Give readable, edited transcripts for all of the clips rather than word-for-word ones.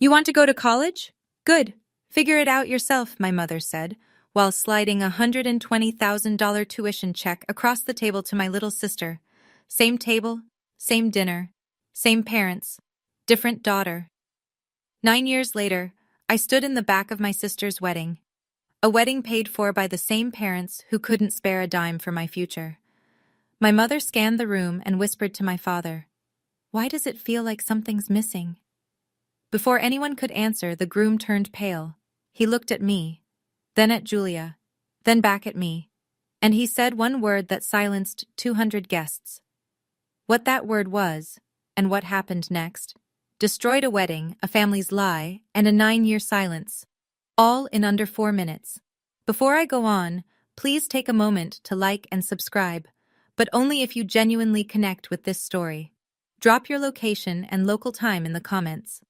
You want to go to college? Good. Figure it out yourself, my mother said, while sliding a $120,000 tuition check across the table to my little sister. Same table, same dinner, same parents, different daughter. 9 years later, I stood in the back of my sister's wedding. A wedding paid for by the same parents who couldn't spare a dime for my future. My mother scanned the room and whispered to my father, "Why does it feel like something's missing?" Before anyone could answer, the groom turned pale. He looked at me, then at Julia, then back at me, and he said one word that silenced 200 guests. What that word was, and what happened next, destroyed a wedding, a family's lie, and a 9-year silence, all in under 4 minutes. Before I go on, please take a moment to like and subscribe, but only if you genuinely connect with this story. Drop your location and local time in the comments.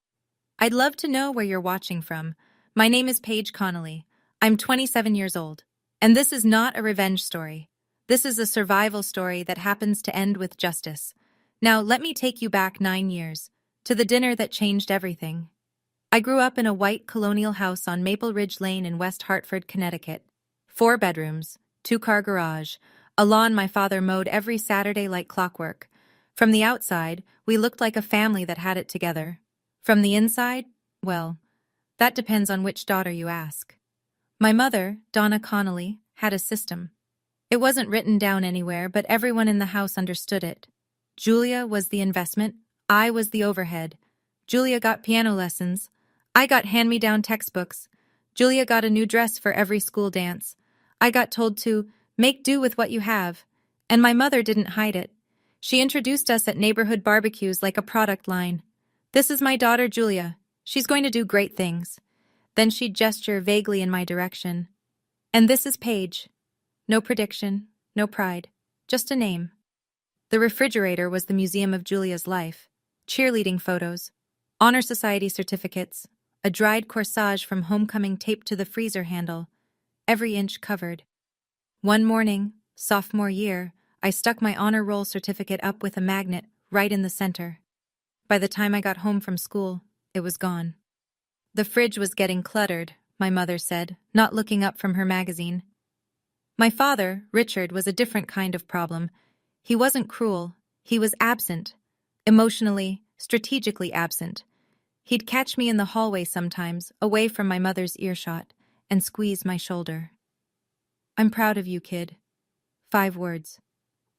I'd love to know where you're watching from. My name is Paige Connolly. I'm 27 years old. And this is not a revenge story. This is a survival story that happens to end with justice. Now, let me take you back 9 years, to the dinner that changed everything. I grew up in a white colonial house on Maple Ridge Lane in West Hartford, Connecticut. 4 bedrooms, 2-car garage, a lawn my father mowed every Saturday like clockwork. From the outside, we looked like a family that had it together. From the inside, well, that depends on which daughter you ask. My mother, Donna Connolly, had a system. It wasn't written down anywhere, but everyone in the house understood it. Julia was the investment, I was the overhead. Julia got piano lessons, I got hand-me-down textbooks. Julia got a new dress for every school dance. I got told to make do with what you have, and my mother didn't hide it. She introduced us at neighborhood barbecues like a product line. "This is my daughter Julia. She's going to do great things." Then she'd gesture vaguely in my direction. "And this is Paige." No prediction, no pride, just a name. The refrigerator was the museum of Julia's life. Cheerleading photos, honor society certificates, a dried corsage from homecoming taped to the freezer handle, every inch covered. One morning, sophomore year, I stuck my honor roll certificate up with a magnet right in the center. By the time I got home from school, it was gone. The fridge was getting cluttered, my mother said, not looking up from her magazine. My father, Richard, was a different kind of problem. He wasn't cruel, he was absent. Emotionally, strategically absent. He'd catch me in the hallway sometimes, away from my mother's earshot, and squeeze my shoulder. "I'm proud of you, kid." 5 words.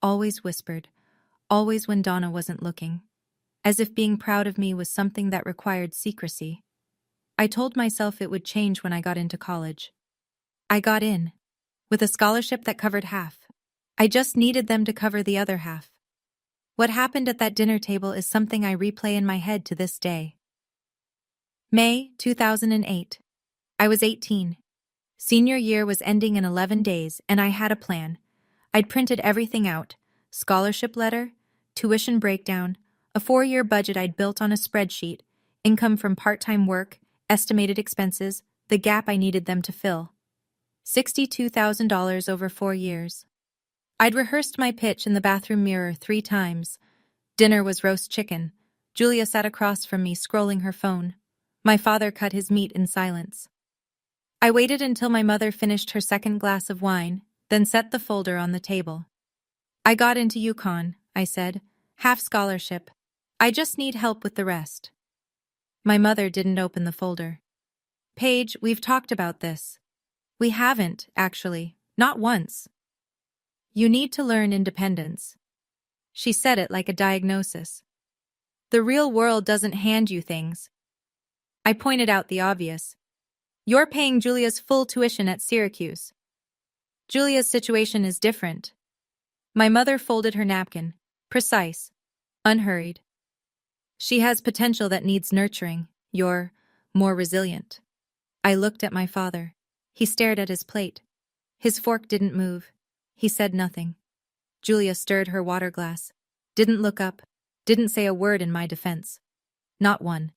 Always whispered, always when Donna wasn't looking. As if being proud of me was something that required secrecy. I told myself it would change when I got into college. I got in, with a scholarship that covered half. I just needed them to cover the other half. What happened at that dinner table is something I replay in my head to this day. May 2008. I was 18. Senior year was ending in 11 days, and I had a plan. I'd printed everything out: scholarship letter, tuition breakdown, a 4-year budget I'd built on a spreadsheet, income from part-time work, estimated expenses, the gap I needed them to fill. $62,000 over 4 years. I'd rehearsed my pitch in the bathroom mirror 3 times. Dinner was roast chicken. Julia sat across from me, scrolling her phone. My father cut his meat in silence. I waited until my mother finished her second glass of wine, then set the folder on the table. "I got into UConn," I said. "Half scholarship. I just need help with the rest." My mother didn't open the folder. "Paige, we've talked about this." "We haven't, actually. Not once." "You need to learn independence." She said it like a diagnosis. "The real world doesn't hand you things." I pointed out the obvious. "You're paying Julia's full tuition at Syracuse. Julia's situation is different." My mother folded her napkin. Precise. Unhurried. "She has potential that needs nurturing. You're more resilient." I looked at my father. He stared at his plate. His fork didn't move. He said nothing. Julia stirred her water glass. Didn't look up. Didn't say a word in my defense. Not one.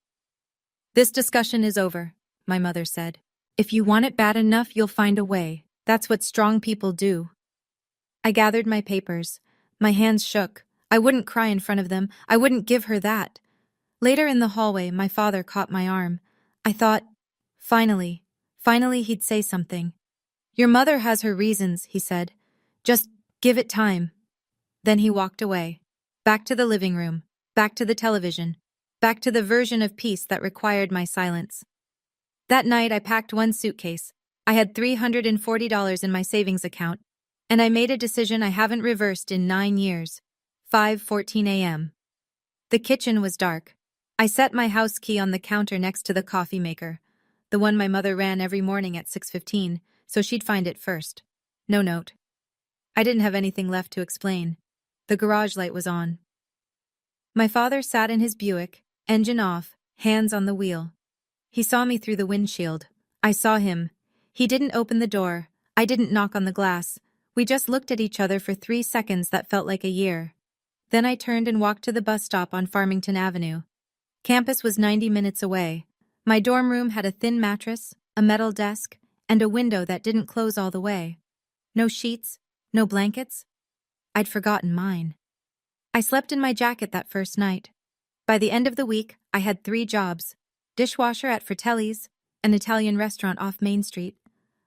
"This discussion is over," my mother said. "If you want it bad enough, you'll find a way. That's what strong people do." I gathered my papers. My hands shook. I wouldn't cry in front of them. I wouldn't give her that. Later in the hallway, my father caught my arm. I thought, finally he'd say something. Your mother has her reasons, he said. Just give it time. Then he walked away. Back to the living room. Back to the television. Back to the version of peace that required my silence. That night I packed one suitcase. I had $340 in my savings account, and I made a decision I haven't reversed in 9 years. 5:14 a.m. The kitchen was dark. I set my house key on the counter next to the coffee maker, the one my mother ran every morning at 6:15, so she'd find it first. No note. I didn't have anything left to explain. The garage light was on. My father sat in his Buick, engine off, hands on the wheel. He saw me through the windshield. I saw him. He didn't open the door. I didn't knock on the glass. We just looked at each other for 3 seconds that felt like a year. Then I turned and walked to the bus stop on Farmington Avenue. Campus was 90 minutes away. My dorm room had a thin mattress, a metal desk, and a window that didn't close all the way. No sheets, no blankets. I'd forgotten mine. I slept in my jacket that first night. By the end of the week, I had 3 jobs: dishwasher at Fratelli's, an Italian restaurant off Main Street,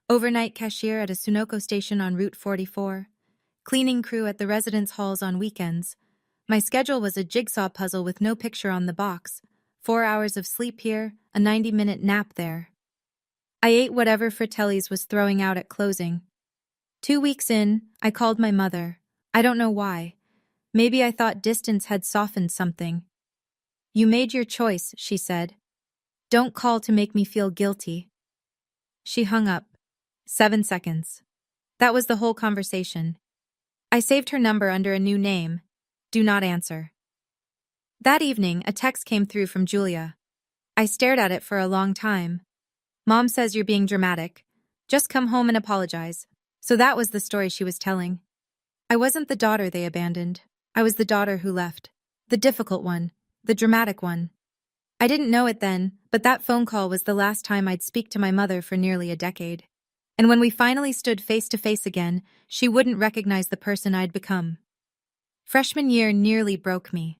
overnight cashier at a Sunoco station on Route 44, cleaning crew at the residence halls on weekends. My schedule was a jigsaw puzzle with no picture on the box. 4 hours of sleep here, a 90-minute nap there. I ate whatever Fratelli's was throwing out at closing. 2 weeks in, I called my mother. I don't know why. Maybe I thought distance had softened something. You made your choice, she said. Don't call to make me feel guilty. She hung up. 7 seconds. That was the whole conversation. I saved her number under a new name. Do not answer. That evening, a text came through from Julia. I stared at it for a long time. Mom says you're being dramatic. Just come home and apologize. So that was the story she was telling. I wasn't the daughter they abandoned. I was the daughter who left. The difficult one. The dramatic one. I didn't know it then, but that phone call was the last time I'd speak to my mother for nearly a decade. And when we finally stood face to face again, she wouldn't recognize the person I'd become. Freshman year nearly broke me.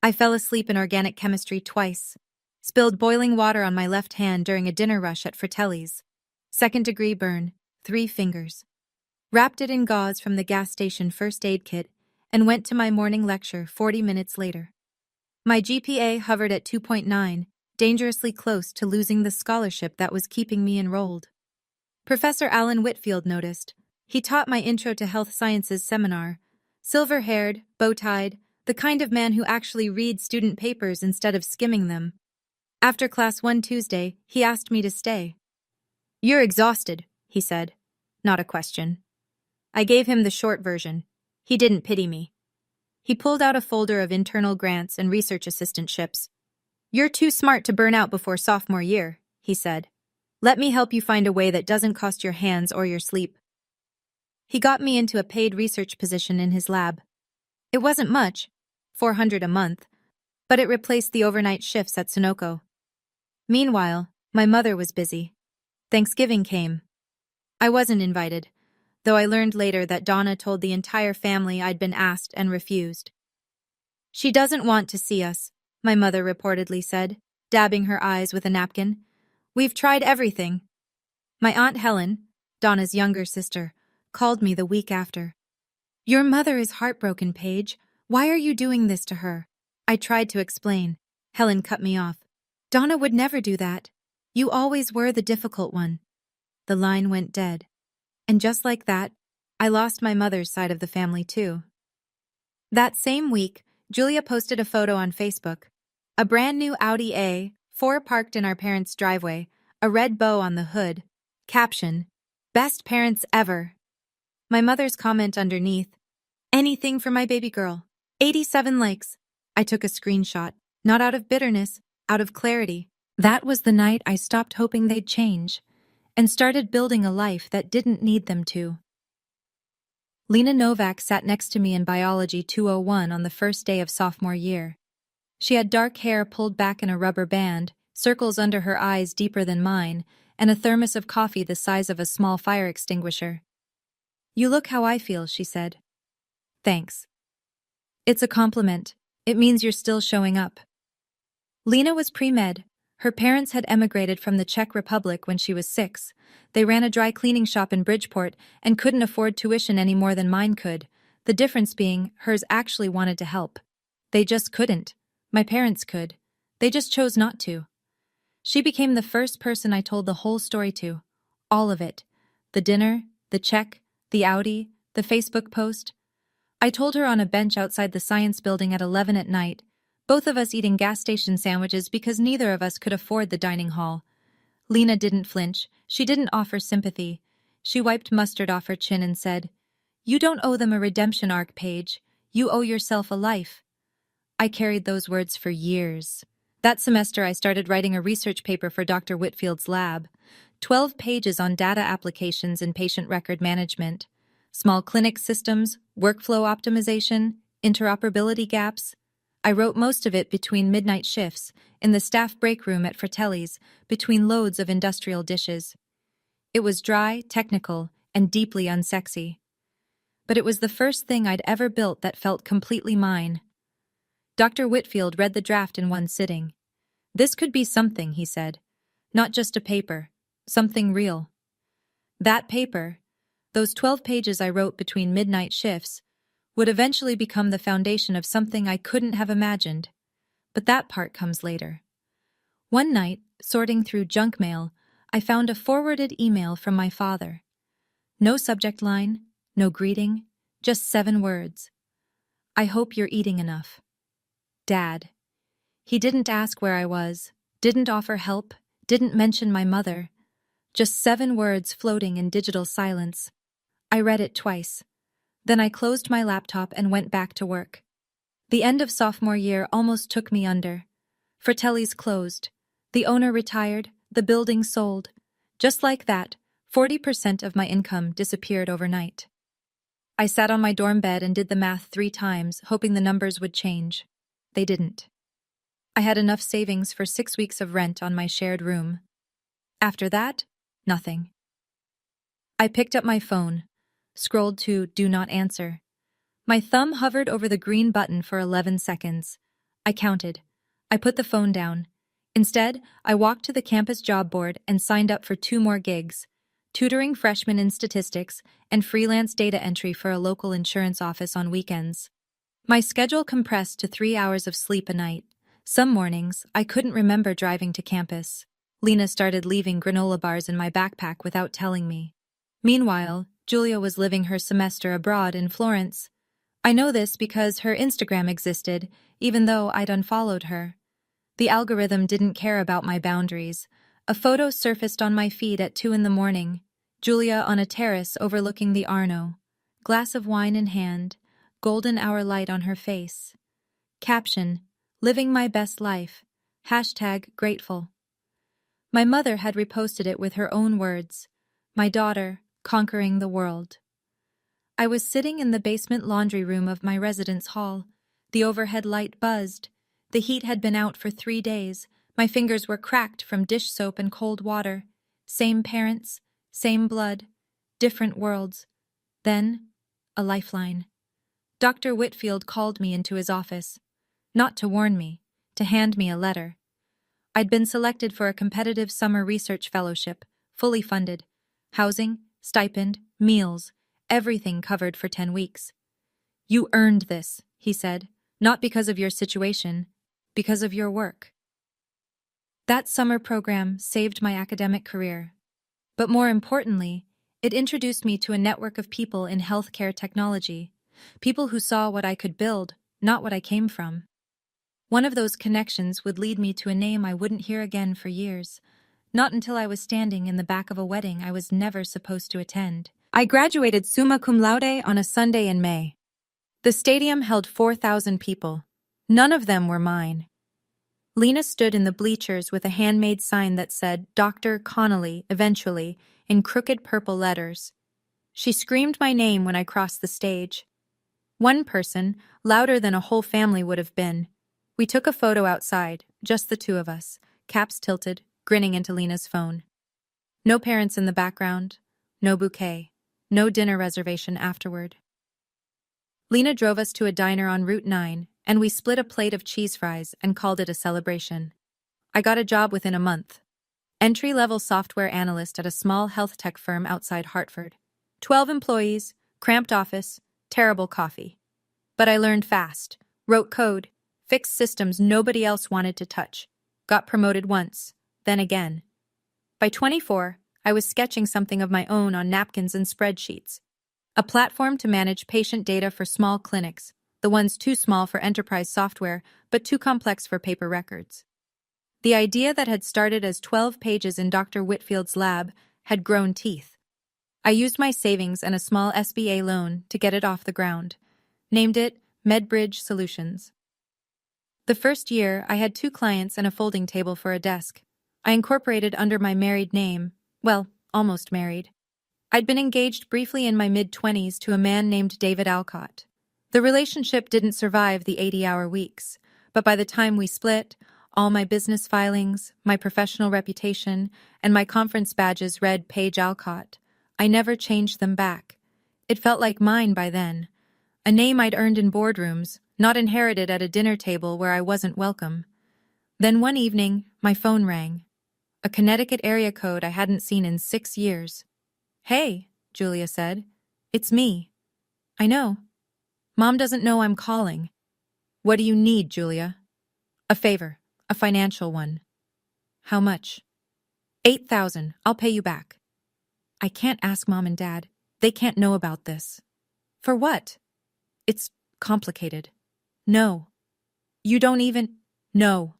I fell asleep in organic chemistry twice. Spilled boiling water on my left hand during a dinner rush at Fratelli's. 2nd-degree burn, 3 fingers. Wrapped it in gauze from the gas station first aid kit and went to my morning lecture 40 minutes later. My GPA hovered at 2.9, dangerously close to losing the scholarship that was keeping me enrolled. Professor Alan Whitfield noticed. He taught my Intro to Health Sciences seminar. Silver-haired, bow-tied, the kind of man who actually reads student papers instead of skimming them. After class one Tuesday, he asked me to stay. You're exhausted, he said. Not a question. I gave him the short version. He didn't pity me. He pulled out a folder of internal grants and research assistantships. You're too smart to burn out before sophomore year, he said. Let me help you find a way that doesn't cost your hands or your sleep. He got me into a paid research position in his lab. It wasn't much, $400 a month, but it replaced the overnight shifts at Sunoco. Meanwhile, my mother was busy. Thanksgiving came. I wasn't invited, though I learned later that Donna told the entire family I'd been asked and refused. She doesn't want to see us, my mother reportedly said, dabbing her eyes with a napkin. We've tried everything. My Aunt Helen, Donna's younger sister, called me the week after. Your mother is heartbroken, Paige. Why are you doing this to her? I tried to explain. Helen cut me off. Donna would never do that. You always were the difficult one. The line went dead. And just like that, I lost my mother's side of the family too. That same week, Julia posted a photo on Facebook. A brand new Audi A4 parked in our parents' driveway, a red bow on the hood. Caption, Best parents ever. My mother's comment underneath, anything for my baby girl. 87 likes. I took a screenshot, not out of bitterness, out of clarity. That was the night I stopped hoping they'd change and started building a life that didn't need them to. Lena Novak sat next to me in Biology 201 on the first day of sophomore year. She had dark hair pulled back in a rubber band, circles under her eyes deeper than mine, and a thermos of coffee the size of a small fire extinguisher. You look how I feel, she said. Thanks. It's a compliment. It means you're still showing up. Lena was pre-med, Her parents had emigrated from the Czech Republic when she was 6. They ran a dry cleaning shop in Bridgeport and couldn't afford tuition any more than mine could, the difference being hers actually wanted to help. They just couldn't. My parents could. They just chose not to. She became the first person I told the whole story to. All of it. The dinner, the check, the Audi, the Facebook post. I told her on a bench outside the science building at 11 at night, both of us eating gas station sandwiches because neither of us could afford the dining hall. Lena didn't flinch. She didn't offer sympathy. She wiped mustard off her chin and said, "You don't owe them a redemption arc, Paige. You owe yourself a life." I carried those words for years. That semester I started writing a research paper for Dr. Whitfield's lab. 12 pages on data applications and patient record management. Small clinic systems, workflow optimization, interoperability gaps. I wrote most of it between midnight shifts, in the staff break room at Fratelli's, between loads of industrial dishes. It was dry, technical, and deeply unsexy. But it was the first thing I'd ever built that felt completely mine. Dr. Whitfield read the draft in one sitting. "This could be something," he said. "Not just a paper. Something real." That paper, those 12 pages I wrote between midnight shifts, would eventually become the foundation of something I couldn't have imagined. But that part comes later. One night, sorting through junk mail, I found a forwarded email from my father. No subject line, no greeting, just 7 words. "I hope you're eating enough. Dad." He didn't ask where I was, didn't offer help, didn't mention my mother. Just 7 words floating in digital silence. I read it twice. Then I closed my laptop and went back to work. The end of sophomore year almost took me under. Fratelli's closed. The owner retired, the building sold. Just like that, 40% of my income disappeared overnight. I sat on my dorm bed and did the math 3 times, hoping the numbers would change. They didn't. I had enough savings for 6 weeks of rent on my shared room. After that, nothing. I picked up my phone, scrolled to Do Not Answer. My thumb hovered over the green button for 11 seconds. I counted. I put the phone down. Instead, I walked to the campus job board and signed up for 2 more gigs: tutoring freshmen in statistics and freelance data entry for a local insurance office on weekends. My schedule compressed to 3 hours of sleep a night. Some mornings, I couldn't remember driving to campus. Lena started leaving granola bars in my backpack without telling me. Meanwhile, Julia was living her semester abroad in Florence. I know this because her Instagram existed, even though I'd unfollowed her. The algorithm didn't care about my boundaries. A photo surfaced on my feed at 2 in the morning. Julia on a terrace overlooking the Arno. Glass of wine in hand, golden hour light on her face. Caption: "Living my best life. #grateful." My mother had reposted it with her own words. "My daughter, conquering the world." I was sitting in the basement laundry room of my residence hall. The overhead light buzzed. The heat had been out for 3 days. My fingers were cracked from dish soap and cold water. Same parents, same blood, different worlds. Then, a lifeline. Dr. Whitfield called me into his office. Not to warn me, to hand me a letter. I'd been selected for a competitive summer research fellowship, fully funded. Housing, stipend, meals, everything covered for 10 weeks. "You earned this," he said, "not because of your situation, because of your work." That summer program saved my academic career. But more importantly, it introduced me to a network of people in healthcare technology, people who saw what I could build, not what I came from. One of those connections would lead me to a name I wouldn't hear again for years, not until I was standing in the back of a wedding I was never supposed to attend. I graduated summa cum laude on a Sunday in May. The stadium held 4,000 people. None of them were mine. Lena stood in the bleachers with a handmade sign that said Dr. Connolly, eventually, in crooked purple letters. She screamed my name when I crossed the stage. One person, louder than a whole family would have been. We took a photo outside, just the 2 of us, caps tilted, grinning into Lena's phone. No parents in the background, no bouquet, no dinner reservation afterward. Lena drove us to a diner on Route 9, and we split a plate of cheese fries and called it a celebration. I got a job within a month. Entry-level software analyst at a small health tech firm outside Hartford. 12 employees, cramped office, terrible coffee. But I learned fast, wrote code, fixed systems nobody else wanted to touch, got promoted once, then again. By 24, I was sketching something of my own on napkins and spreadsheets. A platform to manage patient data for small clinics, the ones too small for enterprise software, but too complex for paper records. The idea that had started as 12 pages in Dr. Whitfield's lab had grown teeth. I used my savings and a small SBA loan to get it off the ground. Named it MedBridge Solutions. The first year, I had 2 clients and a folding table for a desk. I incorporated under my married name, well, almost married. I'd been engaged briefly in my mid-20s to a man named David Alcott. The relationship didn't survive the 80-hour weeks, but by the time we split, all my business filings, my professional reputation, and my conference badges read Paige Alcott. I never changed them back. It felt like mine by then. A name I'd earned in boardrooms, not inherited at a dinner table where I wasn't welcome. Then one evening, my phone rang. A Connecticut area code I hadn't seen in 6 years. "Hey," Julia said. "It's me." "I know. Mom doesn't know I'm calling." "What do you need, Julia?" "A favor. A financial one." "How much?" $8,000. I'll pay you back." "I can't ask Mom and Dad. They can't know about this." "For what?" "It's complicated." "No." "You don't even—" "No."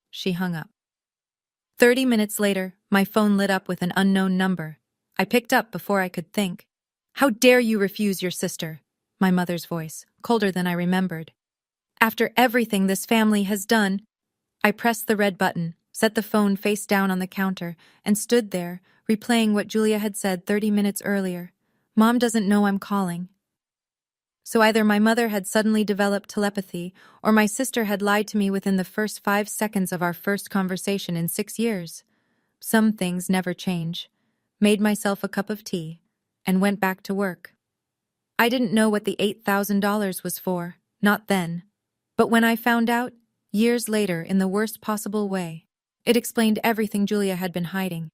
She hung up. 30 minutes later, my phone lit up with an unknown number. I picked up before I could think. "How dare you refuse your sister?" My mother's voice, colder than I remembered. "After everything this family has done." I pressed the red button, set the phone face down on the counter, and stood there, replaying what Julia had said 30 minutes earlier. "Mom doesn't know I'm calling." So either my mother had suddenly developed telepathy, or my sister had lied to me within the first 5 seconds of our first conversation in 6 years. Some things never change. Made myself a cup of tea, and went back to work. I didn't know what the $8,000 was for, not then. But when I found out, years later in the worst possible way, it explained everything Julia had been hiding.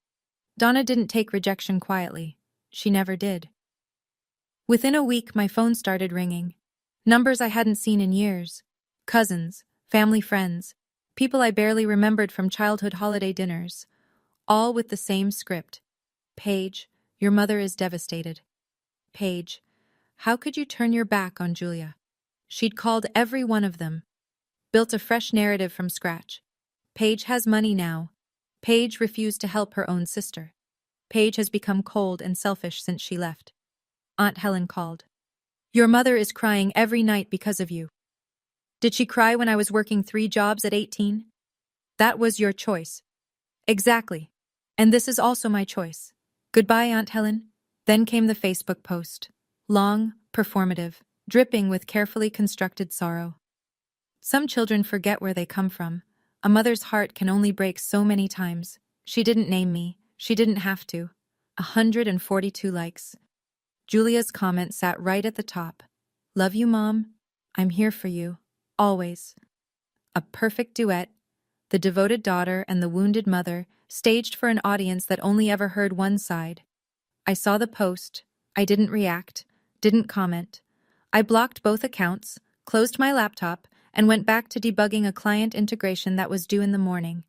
Donna didn't take rejection quietly. She never did. Within a week, my phone started ringing. Numbers I hadn't seen in years. Cousins, family friends, people I barely remembered from childhood holiday dinners. All with the same script. "Paige, your mother is devastated." "Paige, how could you turn your back on Julia?" She'd called every one of them. Built a fresh narrative from scratch. Paige has money now. Paige refused to help her own sister. Paige has become cold and selfish since she left. Aunt Helen called. "Your mother is crying every night because of you." "Did she cry when I was working 3 jobs at 18? "That was your choice." "Exactly. And this is also my choice. Goodbye, Aunt Helen." Then came the Facebook post. Long, performative, dripping with carefully constructed sorrow. Some children forget where they come from. A mother's heart can only break so many times. She didn't name me. She didn't have to. 142 likes. Julia's comment sat right at the top. "Love you, Mom. I'm here for you. Always." A perfect duet. The devoted daughter and the wounded mother, staged for an audience that only ever heard one side. I saw the post. I didn't react. Didn't comment. I blocked both accounts, closed my laptop, and went back to debugging a client integration that was due in the morning.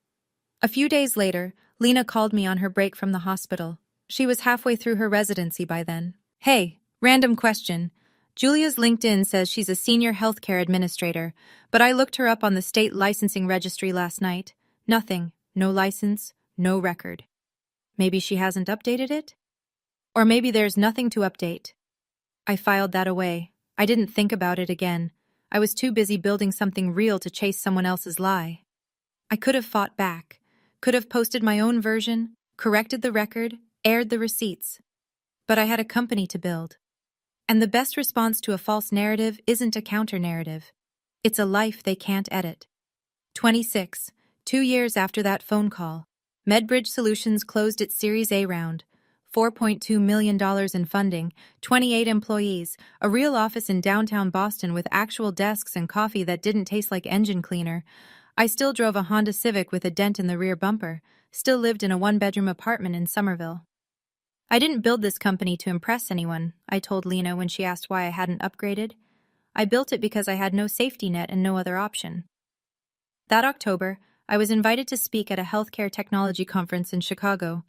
A few days later, Lena called me on her break from the hospital. She was halfway through her residency by then. "Hey, random question. Julia's LinkedIn says she's a senior healthcare administrator, but I looked her up on the state licensing registry last night. Nothing. No license, no record. Maybe she hasn't updated it? Or maybe there's nothing to update." I filed that away. I didn't think about it again. I was too busy building something real to chase someone else's lie. I could have fought back. Could have posted my own version, corrected the record, aired the receipts. But I had a company to build. And the best response to a false narrative isn't a counter-narrative. It's a life they can't edit. 26. 2 years after that phone call, MedBridge Solutions closed its Series A round. $4.2 million in funding, 28 employees, a real office in downtown Boston with actual desks and coffee that didn't taste like engine cleaner. I still drove a Honda Civic with a dent in the rear bumper, still lived in a one-bedroom apartment in Somerville. I didn't build this company to impress anyone, I told Lena when she asked why I hadn't upgraded. I built it because I had no safety net and no other option. That October, I was invited to speak at a healthcare technology conference in Chicago.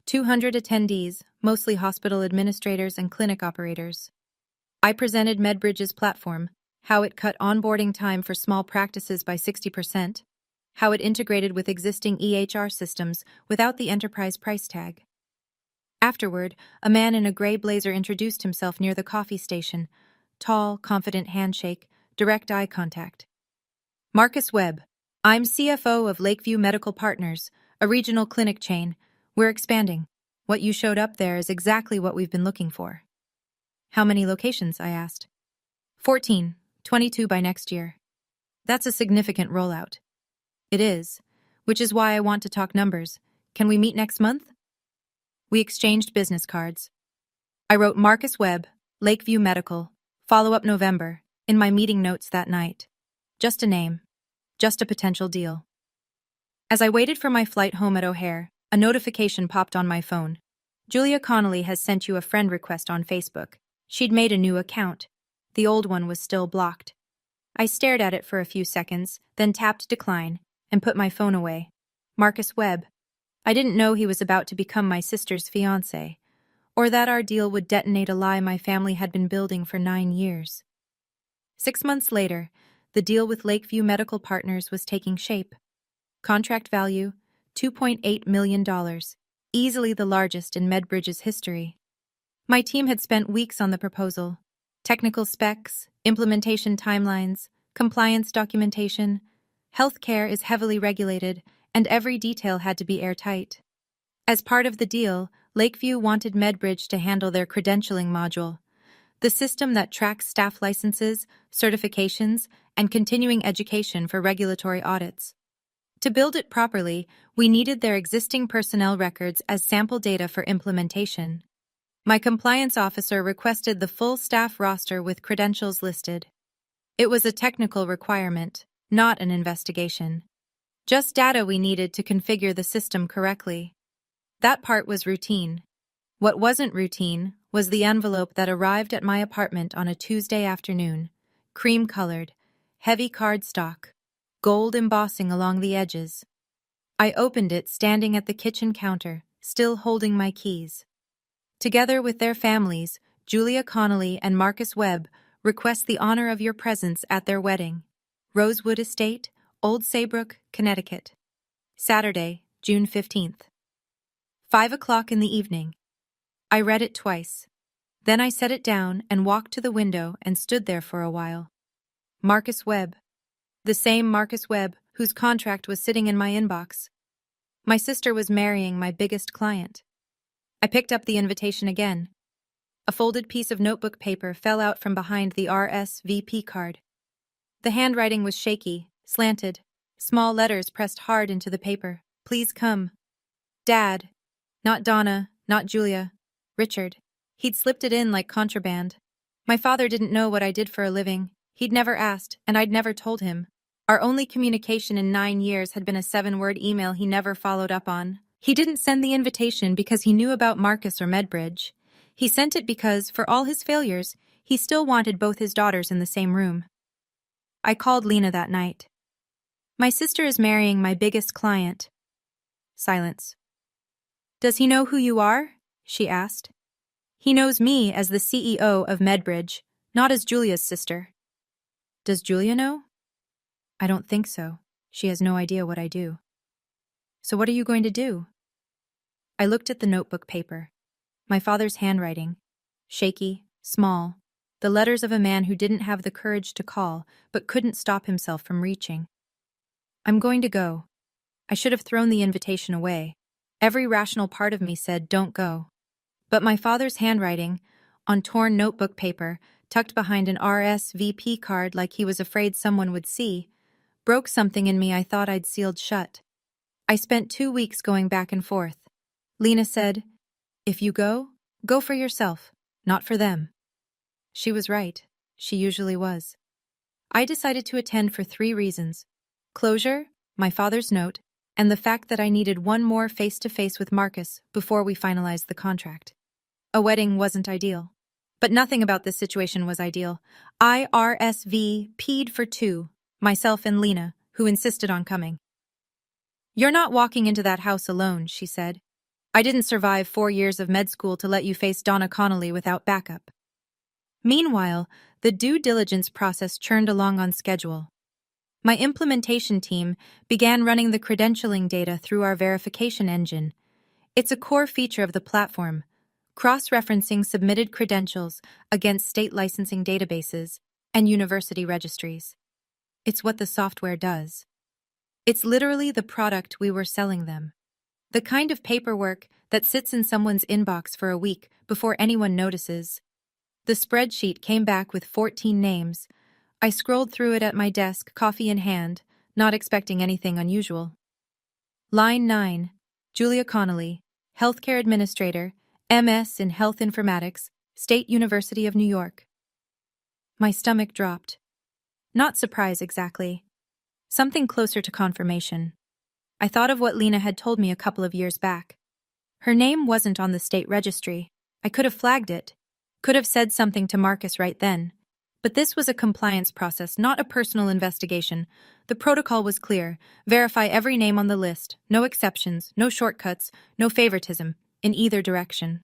200 attendees, mostly hospital administrators and clinic operators. I presented MedBridge's platform, how it cut onboarding time for small practices by 60%, how it integrated with existing EHR systems without the enterprise price tag. Afterward, a man in a gray blazer introduced himself near the coffee station. Tall, confident handshake, direct eye contact. Marcus Webb. I'm CFO of Lakeview Medical Partners, a regional clinic chain. We're expanding. What you showed up there is exactly what we've been looking for. How many locations? I asked. 14, 22 by next year. That's a significant rollout. It is, which is why I want to talk numbers. Can we meet next month? We exchanged business cards. I wrote Marcus Webb, Lakeview Medical, follow-up November, in my meeting notes that night. Just a name. Just a potential deal. As I waited for my flight home at O'Hare, a notification popped on my phone. Julia Connolly has sent you a friend request on Facebook. She'd made a new account. The old one was still blocked. I stared at it for a few seconds, then tapped decline, and put my phone away. Marcus Webb. I didn't know he was about to become my sister's fiancé, or that our deal would detonate a lie my family had been building for 9 years. 6 months later, the deal with Lakeview Medical Partners was taking shape. Contract value, $2.8 million, easily the largest in MedBridge's history. My team had spent weeks on the proposal. Technical specs, implementation timelines, compliance documentation. Healthcare is heavily regulated, and every detail had to be airtight. As part of the deal, Lakeview wanted MedBridge to handle their credentialing module, the system that tracks staff licenses, certifications, and continuing education for regulatory audits. To build it properly, we needed their existing personnel records as sample data for implementation. My compliance officer requested the full staff roster with credentials listed. It was a technical requirement, not an investigation. Just data we needed to configure the system correctly. That part was routine. What wasn't routine was the envelope that arrived at my apartment on a Tuesday afternoon, cream-colored, heavy cardstock, gold embossing along the edges. I opened it standing at the kitchen counter, still holding my keys. Together with their families, Julia Connolly and Marcus Webb request the honor of your presence at their wedding. Rosewood Estate, Old Saybrook, Connecticut. Saturday, June 15th. 5 o'clock in the evening. I read it twice. Then I set it down and walked to the window and stood there for a while. Marcus Webb. The same Marcus Webb whose contract was sitting in my inbox. My sister was marrying my biggest client. I picked up the invitation again. A folded piece of notebook paper fell out from behind the RSVP card. The handwriting was shaky, slanted, small letters pressed hard into the paper. Please come. Dad. Not Donna, not Julia. Richard. He'd slipped it in like contraband. My father didn't know what I did for a living. He'd never asked, and I'd never told him. Our only communication in 9 years had been a 7-word email he never followed up on. He didn't send the invitation because he knew about Marcus or MedBridge. He sent it because, for all his failures, he still wanted both his daughters in the same room. I called Lena that night. My sister is marrying my biggest client. Silence. Does he know who you are? She asked. He knows me as the CEO of MedBridge, not as Julia's sister. Does Julia know? I don't think so. She has no idea what I do. So what are you going to do? I looked at the notebook paper. My father's handwriting. Shaky, small. The letters of a man who didn't have the courage to call, but couldn't stop himself from reaching. I'm going to go. I should have thrown the invitation away. Every rational part of me said, don't go. But my father's handwriting, on torn notebook paper, tucked behind an RSVP card like he was afraid someone would see, broke something in me I thought I'd sealed shut. I spent 2 weeks going back and forth. Lena said, if you go, go for yourself, not for them. She was right. She usually was. I decided to attend for 3 reasons. Closure, my father's note, and the fact that I needed one more face-to-face with Marcus before we finalized the contract. A wedding wasn't ideal. But nothing about this situation was ideal. I RSVP'd for two, myself and Lena, who insisted on coming. "You're not walking into that house alone," she said. "I didn't survive 4 years of med school to let you face Donna Connolly without backup." Meanwhile, the due diligence process churned along on schedule. My implementation team began running the credentialing data through our verification engine. It's a core feature of the platform, cross-referencing submitted credentials against state licensing databases and university registries. It's what the software does. It's literally the product we were selling them. The kind of paperwork that sits in someone's inbox for a week before anyone notices. The spreadsheet came back with 14 names. I scrolled through it at my desk, coffee in hand, not expecting anything unusual. Line 9, Julia Connolly, Healthcare Administrator, MS in Health Informatics, State University of New York. My stomach dropped. Not surprise exactly. Something closer to confirmation. I thought of what Lena had told me a couple of years back. Her name wasn't on the state registry. I could have flagged it. Could have said something to Marcus right then. But this was a compliance process, not a personal investigation. The protocol was clear. Verify every name on the list. No exceptions, no shortcuts, no favoritism, in either direction.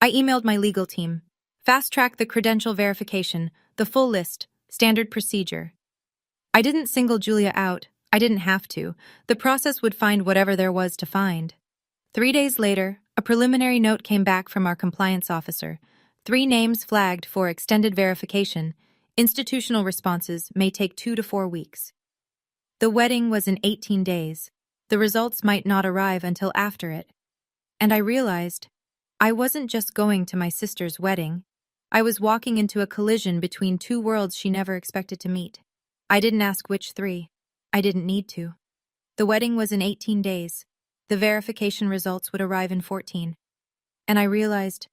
I emailed my legal team. Fast-track the credential verification, the full list, standard procedure. I didn't single Julia out. I didn't have to. The process would find whatever there was to find. 3 days later, a preliminary note came back from our compliance officer. 3 names flagged for extended verification. Institutional responses may take 2 to 4 weeks. The wedding was in 18 days. The results might not arrive until after it. And I realized I wasn't just going to my sister's wedding. I was walking into a collision between 2 worlds she never expected to meet. I didn't ask which 3. I didn't need to. The wedding was in 18 days. The verification results would arrive in 14. And I realized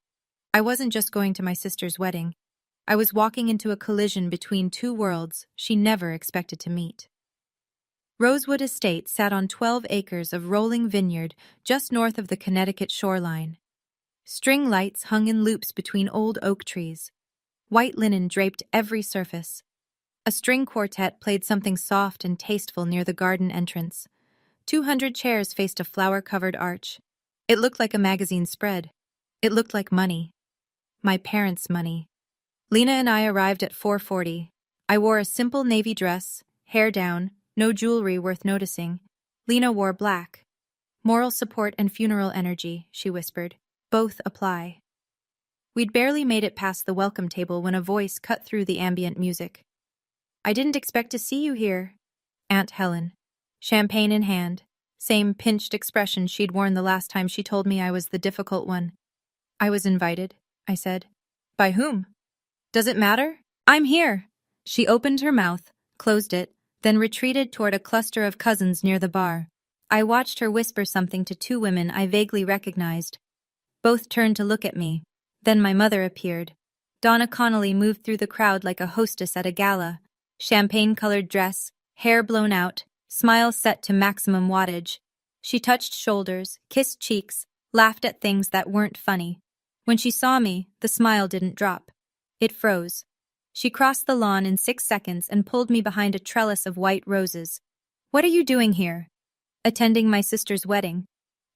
I wasn't just going to my sister's wedding. I was walking into a collision between 2 worlds she never expected to meet. Rosewood Estate sat on 12 acres of rolling vineyard just north of the Connecticut shoreline. String lights hung in loops between old oak trees. White linen draped every surface. A string quartet played something soft and tasteful near the garden entrance. 200 chairs faced a flower-covered arch. It looked like a magazine spread. It looked like money. My parents' money. Lena and I arrived at 4:40. I wore a simple navy dress, hair down, no jewelry worth noticing. Lena wore black. "Moral support and funeral energy," she whispered. "Both apply." We'd barely made it past the welcome table when a voice cut through the ambient music. "I didn't expect to see you here." Aunt Helen. Champagne in hand. Same pinched expression she'd worn the last time she told me I was the difficult one. "I was invited," I said. "By whom?" "Does it matter? I'm here." She opened her mouth, closed it, then retreated toward a cluster of cousins near the bar. I watched her whisper something to 2 women I vaguely recognized. Both turned to look at me. Then my mother appeared. Donna Connolly moved through the crowd like a hostess at a gala. Champagne-colored dress, hair blown out, smile set to maximum wattage. She touched shoulders, kissed cheeks, laughed at things that weren't funny. When she saw me, the smile didn't drop. It froze. She crossed the lawn in 6 seconds and pulled me behind a trellis of white roses. "What are you doing here?" "Attending my sister's wedding."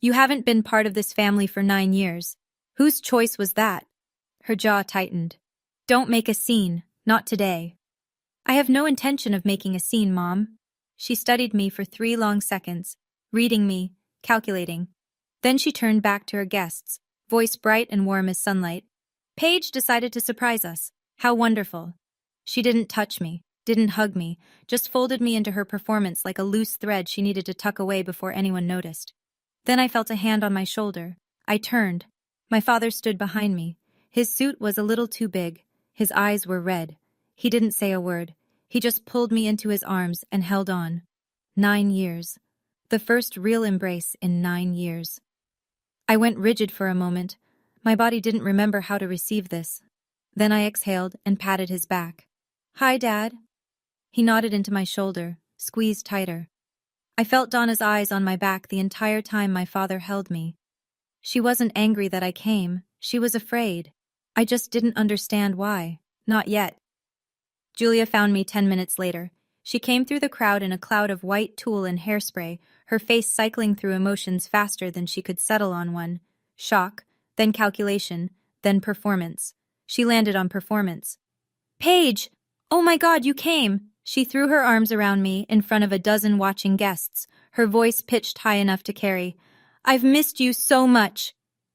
"You haven't been part of this family for 9 years. Whose choice was that?" Her jaw tightened. "Don't make a scene, not today." "I have no intention of making a scene, Mom." She studied me for 3 long seconds, reading me, calculating. Then she turned back to her guests, voice bright and warm as sunlight. "Paige decided to surprise us. How wonderful." She didn't touch me, didn't hug me, just folded me into her performance like a loose thread she needed to tuck away before anyone noticed. Then I felt a hand on my shoulder. I turned. My father stood behind me. His suit was a little too big. His eyes were red. He didn't say a word. He just pulled me into his arms and held on. 9 years. The first real embrace in 9 years. I went rigid for a moment. My body didn't remember how to receive this. Then I exhaled and patted his back. "Hi, Dad." He nodded into my shoulder, squeezed tighter. I felt Donna's eyes on my back the entire time my father held me. She wasn't angry that I came, she was afraid. I just didn't understand why. Not yet. Julia found me 10 minutes later. She came through the crowd in a cloud of white tulle and hairspray, her face cycling through emotions faster than she could settle on one. Shock, then calculation, then performance. She landed on performance. Paige! Oh my God, you came! She threw her arms around me in front of a dozen watching guests, her voice pitched high enough to carry. I've missed you so much!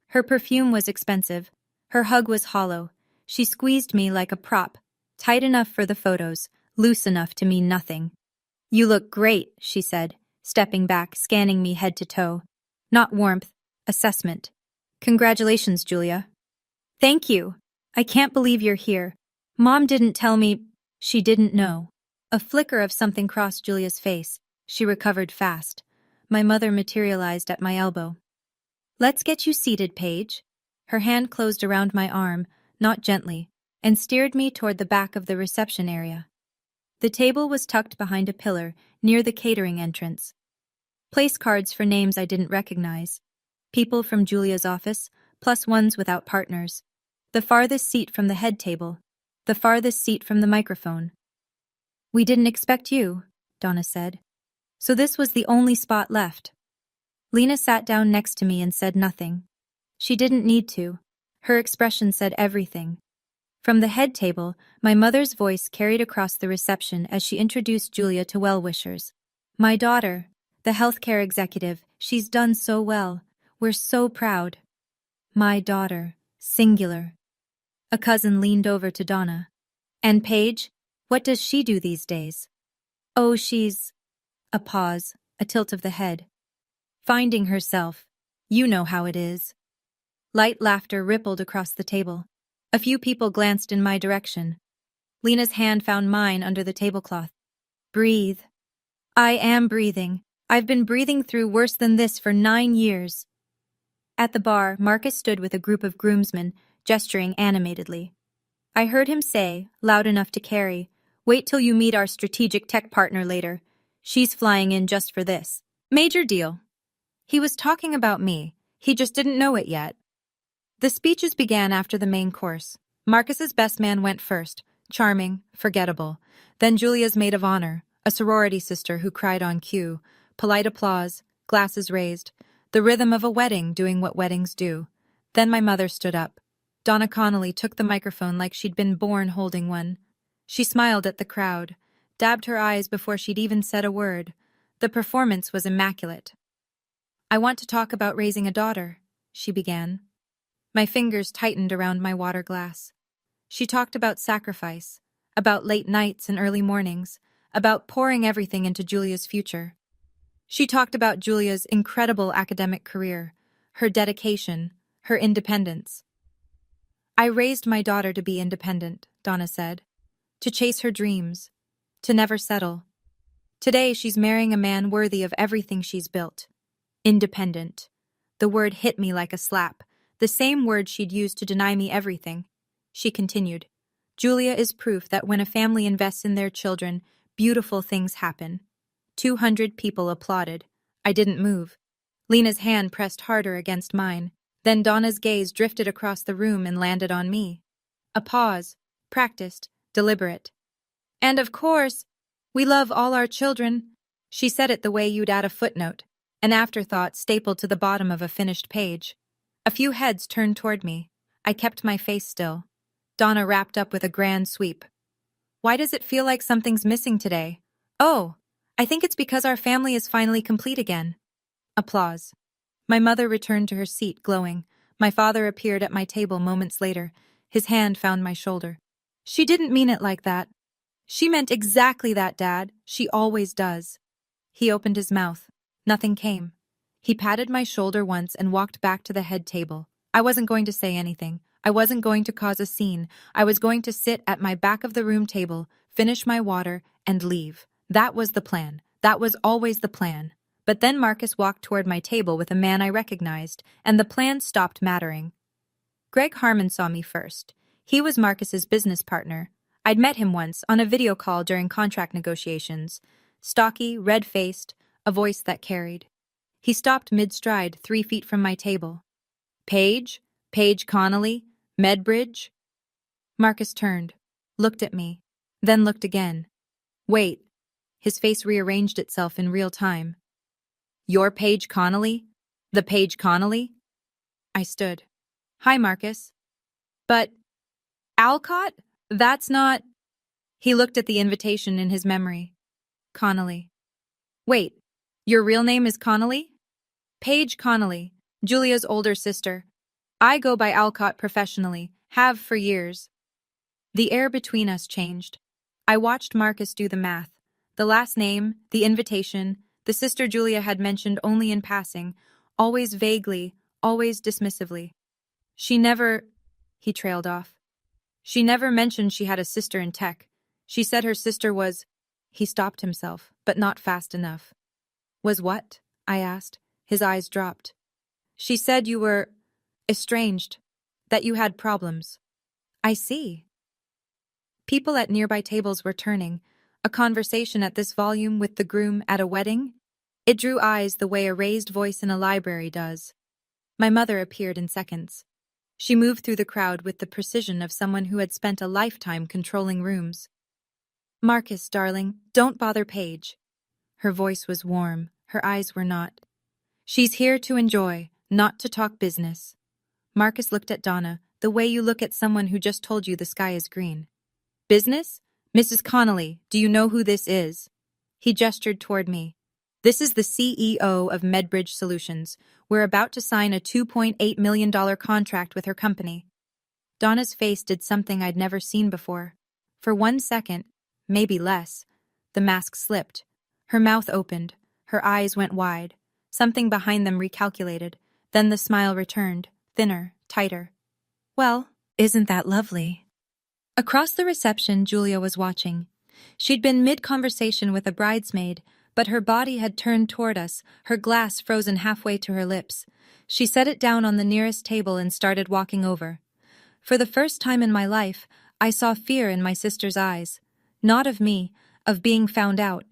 Her perfume was expensive. Her hug was hollow. She squeezed me like a prop, tight enough for the photos, loose enough to mean nothing. You look great, she said, stepping back, scanning me head to toe. Not warmth, assessment. Congratulations, Julia. Thank you. I can't believe you're here. Mom didn't tell me. She didn't know. A flicker of something crossed Julia's face. She recovered fast. My mother materialized at my elbow. Let's get you seated, Paige. Her hand closed around my arm, not gently, and steered me toward the back of the reception area. The table was tucked behind a pillar, near the catering entrance. Place cards for names I didn't recognize. People from Julia's office, plus ones without partners. The farthest seat from the head table. The farthest seat from the microphone. We didn't expect you, Donna said. So this was the only spot left. Lena sat down next to me and said nothing. She didn't need to. Her expression said everything. From the head table, my mother's voice carried across the reception as she introduced Julia to well-wishers. My daughter, the healthcare executive, she's done so well. We're so proud. My daughter, singular. A cousin leaned over to Donna. And Paige, what does she do these days? Oh, she's... A pause, a tilt of the head. Finding herself. You know how it is. Light laughter rippled across the table. A few people glanced in my direction. Lena's hand found mine under the tablecloth. Breathe. I am breathing. I've been breathing through worse than this for 9 years. At the bar, Marcus stood with a group of groomsmen, gesturing animatedly. I heard him say, loud enough to carry, wait till you meet our strategic tech partner later. She's flying in just for this. Major deal. He was talking about me. He just didn't know it yet. The speeches began after the main course. Marcus's best man went first, charming, forgettable. Then Julia's maid of honor, a sorority sister who cried on cue, polite applause, glasses raised, the rhythm of a wedding doing what weddings do. Then my mother stood up. Donna Connolly took the microphone like she'd been born holding one. She smiled at the crowd, dabbed her eyes before she'd even said a word. The performance was immaculate. I want to talk about raising a daughter, she began. My fingers tightened around my water glass. She talked about sacrifice, about late nights and early mornings, about pouring everything into Julia's future. She talked about Julia's incredible academic career, her dedication, her independence. I raised my daughter to be independent, Donna said, to chase her dreams, to never settle. Today she's marrying a man worthy of everything she's built. Independent. The word hit me like a slap, the same word she'd used to deny me everything. She continued, Julia is proof that when a family invests in their children, beautiful things happen. 200 people applauded. I didn't move. Lena's hand pressed harder against mine. Then Donna's gaze drifted across the room and landed on me. A pause, practiced, deliberate. And of course, we love all our children. She said it the way you'd add a footnote, an afterthought stapled to the bottom of a finished page. A few heads turned toward me. I kept my face still. Donna wrapped up with a grand sweep. Why does it feel like something's missing today? Oh, I think it's because our family is finally complete again. Applause. My mother returned to her seat, glowing. My father appeared at my table moments later. His hand found my shoulder. She didn't mean it like that. She meant exactly that, Dad. She always does. He opened his mouth. Nothing came. He patted my shoulder once and walked back to the head table. I wasn't going to say anything. I wasn't going to cause a scene. I was going to sit at my back of the room table, finish my water, and leave. That was the plan. That was always the plan. But then Marcus walked toward my table with a man I recognized, and the plan stopped mattering. Greg Harmon saw me first. He was Marcus's business partner. I'd met him once on a video call during contract negotiations. Stocky, red-faced, a voice that carried. He stopped mid-stride 3 feet from my table. Paige? Paige Connolly? Medbridge? Marcus turned, looked at me, then looked again. Wait. His face rearranged itself in real time. You're Paige Connolly? The Paige Connolly? I stood. Hi, Marcus. But Alcott? That's not... He looked at the invitation in his memory. Connolly. Wait, your real name is Connolly? Paige Connolly, Julia's older sister. I go by Alcott professionally, have for years. The air between us changed. I watched Marcus do the math. The last name, the invitation, the sister Julia had mentioned only in passing, always vaguely, always dismissively. She never... He trailed off. She never mentioned she had a sister in tech. She said her sister was... He stopped himself, but not fast enough. Was what? I asked. His eyes dropped. She said you were... estranged. That you had problems. I see. People at nearby tables were turning. A conversation at this volume with the groom at a wedding? It drew eyes the way a raised voice in a library does. My mother appeared in seconds. She moved through the crowd with the precision of someone who had spent a lifetime controlling rooms. Marcus, darling, don't bother Paige. Her voice was warm, her eyes were not. She's here to enjoy, not to talk business. Marcus looked at Donna, the way you look at someone who just told you the sky is green. Business? Mrs. Connolly, do you know who this is? He gestured toward me. This is the CEO of Medbridge Solutions. We're about to sign a $2.8 million contract with her company. Donna's face did something I'd never seen before. For 1 second, maybe less, the mask slipped. Her mouth opened. Her eyes went wide. Something behind them recalculated. Then the smile returned, thinner, tighter. Well, isn't that lovely? Across the reception, Julia was watching. She'd been mid-conversation with a bridesmaid, but her body had turned toward us, her glass frozen halfway to her lips. She set it down on the nearest table and started walking over. For the first time in my life, I saw fear in my sister's eyes. Not of me, of being found out.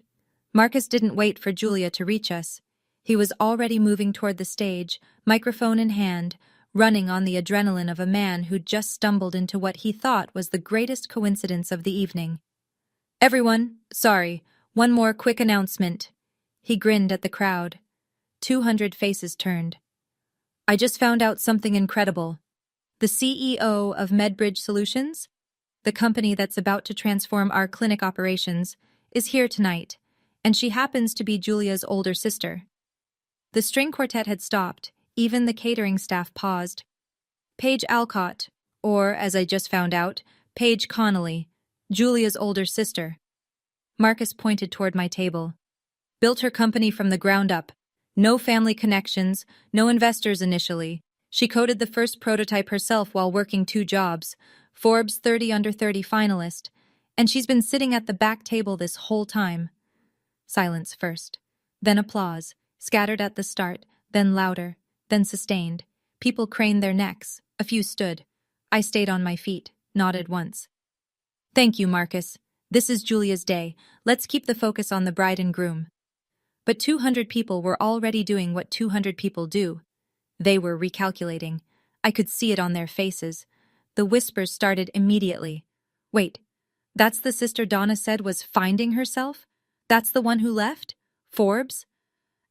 Marcus didn't wait for Julia to reach us. He was already moving toward the stage, microphone in hand, running on the adrenaline of a man who'd just stumbled into what he thought was the greatest coincidence of the evening. Everyone, sorry, one more quick announcement. He grinned at the crowd. 200 faces turned. I just found out something incredible. The CEO of Medbridge Solutions, the company that's about to transform our clinic operations, is here tonight, and she happens to be Julia's older sister. The string quartet had stopped. Even the catering staff paused. Paige Alcott, or, as I just found out, Paige Connolly, Julia's older sister. Marcus pointed toward my table. Built her company from the ground up. No family connections, no investors initially. She coded the first prototype herself while working 2 jobs, Forbes 30 Under 30 finalist, and she's been sitting at the back table this whole time. Silence first, then applause, scattered at the start, then louder. Then sustained. People craned their necks. A few stood. I stayed on my feet, nodded once. Thank you, Marcus. This is Julia's day. Let's keep the focus on the bride and groom. But 200 people were already doing what 200 people do. They were recalculating. I could see it on their faces. The whispers started immediately. Wait, that's the sister Donna said was finding herself? That's the one who left? Forbes?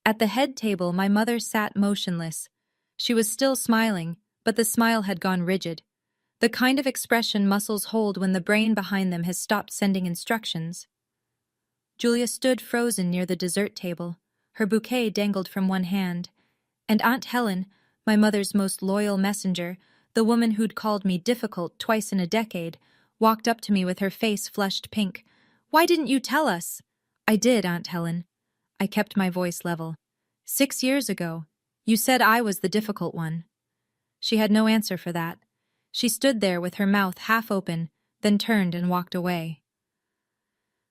At the head table, my mother sat motionless. She was still smiling, but the smile had gone rigid. The kind of expression muscles hold when the brain behind them has stopped sending instructions. Julia stood frozen near the dessert table. Her bouquet dangled from one hand. And Aunt Helen, my mother's most loyal messenger, the woman who'd called me difficult twice in a decade, walked up to me with her face flushed pink. Why didn't you tell us? I did, Aunt Helen. I kept my voice level. 6 years ago, you said I was the difficult one. She had no answer for that. She stood there with her mouth half open, then turned and walked away.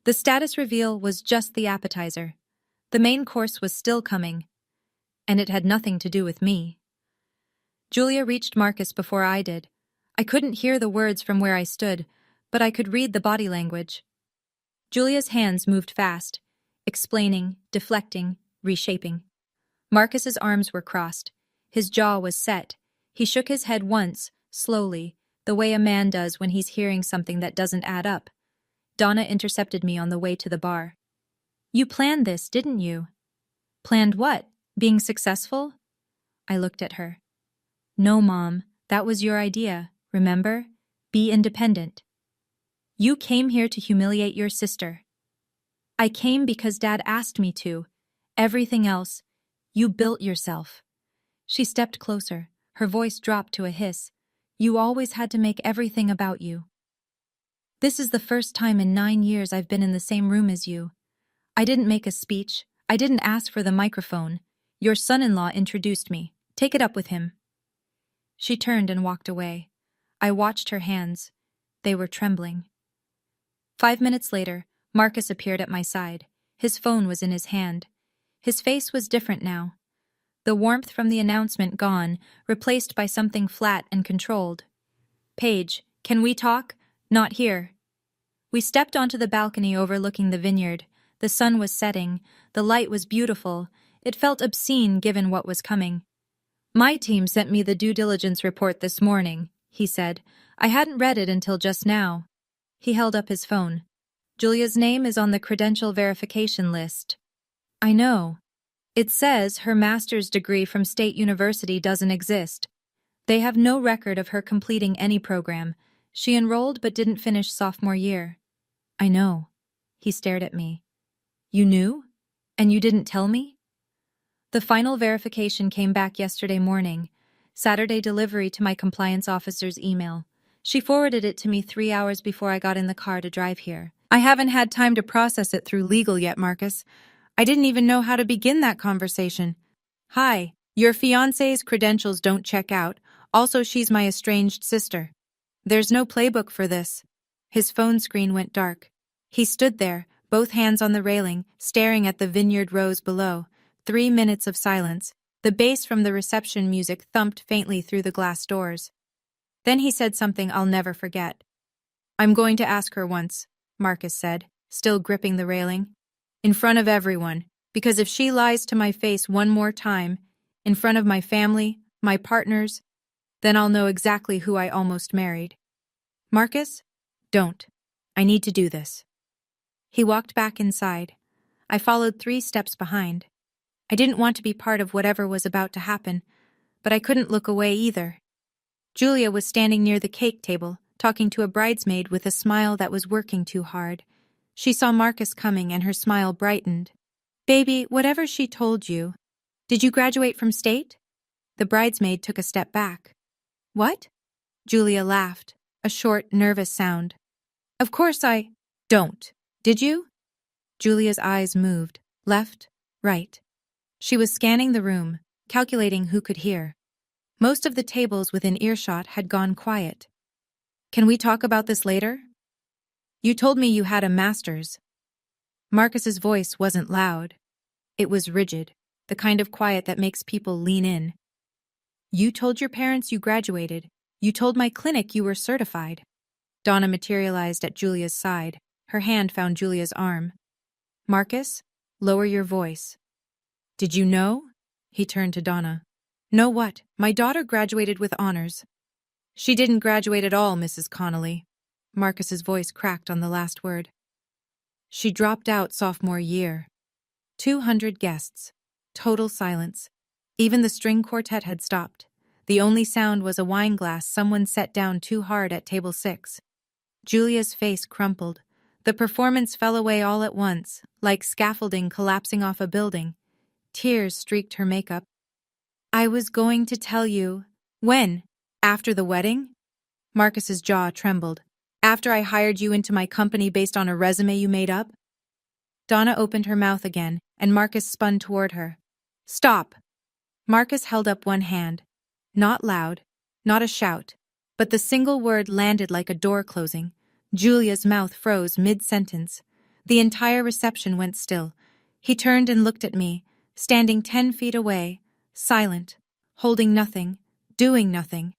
The status reveal was just the appetizer. The main course was still coming, and it had nothing to do with me. Julia reached Marcus before I did. I couldn't hear the words from where I stood, but I could read the body language. Julia's hands moved fast, explaining, deflecting, reshaping. Marcus's arms were crossed. His jaw was set. He shook his head once, slowly, the way a man does when he's hearing something that doesn't add up. Donna intercepted me on the way to the bar. You planned this, didn't you? Planned what? Being successful? I looked at her. No, Mom, that was your idea, remember? Be independent. You came here to humiliate your sister. I came because Dad asked me to. Everything else, you built yourself. She stepped closer. Her voice dropped to a hiss. You always had to make everything about you. This is the first time in 9 years I've been in the same room as you. I didn't make a speech. I didn't ask for the microphone. Your son-in-law introduced me. Take it up with him. She turned and walked away. I watched her hands. They were trembling. 5 minutes later, Marcus appeared at my side. His phone was in his hand. His face was different now. The warmth from the announcement gone, replaced by something flat and controlled. Paige, can we talk? Not here. We stepped onto the balcony overlooking the vineyard. The sun was setting. The light was beautiful. It felt obscene given what was coming. My team sent me the due diligence report this morning, he said. I hadn't read it until just now. He held up his phone. Julia's name is on the credential verification list. I know. It says her master's degree from State University doesn't exist. They have no record of her completing any program. She enrolled but didn't finish sophomore year. I know. He stared at me. You knew? And you didn't tell me? The final verification came back yesterday morning. Saturday delivery to my compliance officer's email. She forwarded it to me 3 hours before I got in the car to drive here. I haven't had time to process it through legal yet, Marcus. I didn't even know how to begin that conversation. Hi, your fiancé's credentials don't check out. Also, she's my estranged sister. There's no playbook for this. His phone screen went dark. He stood there, both hands on the railing, staring at the vineyard rows below. 3 minutes of silence. The bass from the reception music thumped faintly through the glass doors. Then he said something I'll never forget. I'm going to ask her once, Marcus said, still gripping the railing. In front of everyone, because if she lies to my face one more time, in front of my family, my partners, then I'll know exactly who I almost married. Marcus, don't. I need to do this. He walked back inside. I followed 3 steps behind. I didn't want to be part of whatever was about to happen, but I couldn't look away either. Julia was standing near the cake table, talking to a bridesmaid with a smile that was working too hard. She saw Marcus coming and her smile brightened. Baby, whatever she told you, did you graduate from State? The bridesmaid took a step back. What? Julia laughed, a short, nervous sound. Of course I don't. Did you? Julia's eyes moved, left, right. She was scanning the room, calculating who could hear. Most of the tables within earshot had gone quiet. Can we talk about this later? You told me you had a master's. Marcus's voice wasn't loud. It was rigid, the kind of quiet that makes people lean in. You told your parents you graduated. You told my clinic you were certified. Donna materialized at Julia's side. Her hand found Julia's arm. Marcus, lower your voice. Did you know? He turned to Donna. Know what? My daughter graduated with honors. She didn't graduate at all, Mrs. Connolly. Marcus's voice cracked on the last word. She dropped out sophomore year. 200 guests. Total silence. Even the string quartet had stopped. The only sound was a wine glass someone set down too hard at table 6. Julia's face crumpled. The performance fell away all at once, like scaffolding collapsing off a building. Tears streaked her makeup. I was going to tell you. When? After the wedding? Marcus's jaw trembled. After I hired you into my company based on a resume you made up? Donna opened her mouth again, and Marcus spun toward her. Stop! Marcus held up one hand. Not loud, not a shout, but the single word landed like a door closing. Julia's mouth froze mid-sentence. The entire reception went still. He turned and looked at me, standing 10 feet away, silent, holding nothing, doing nothing.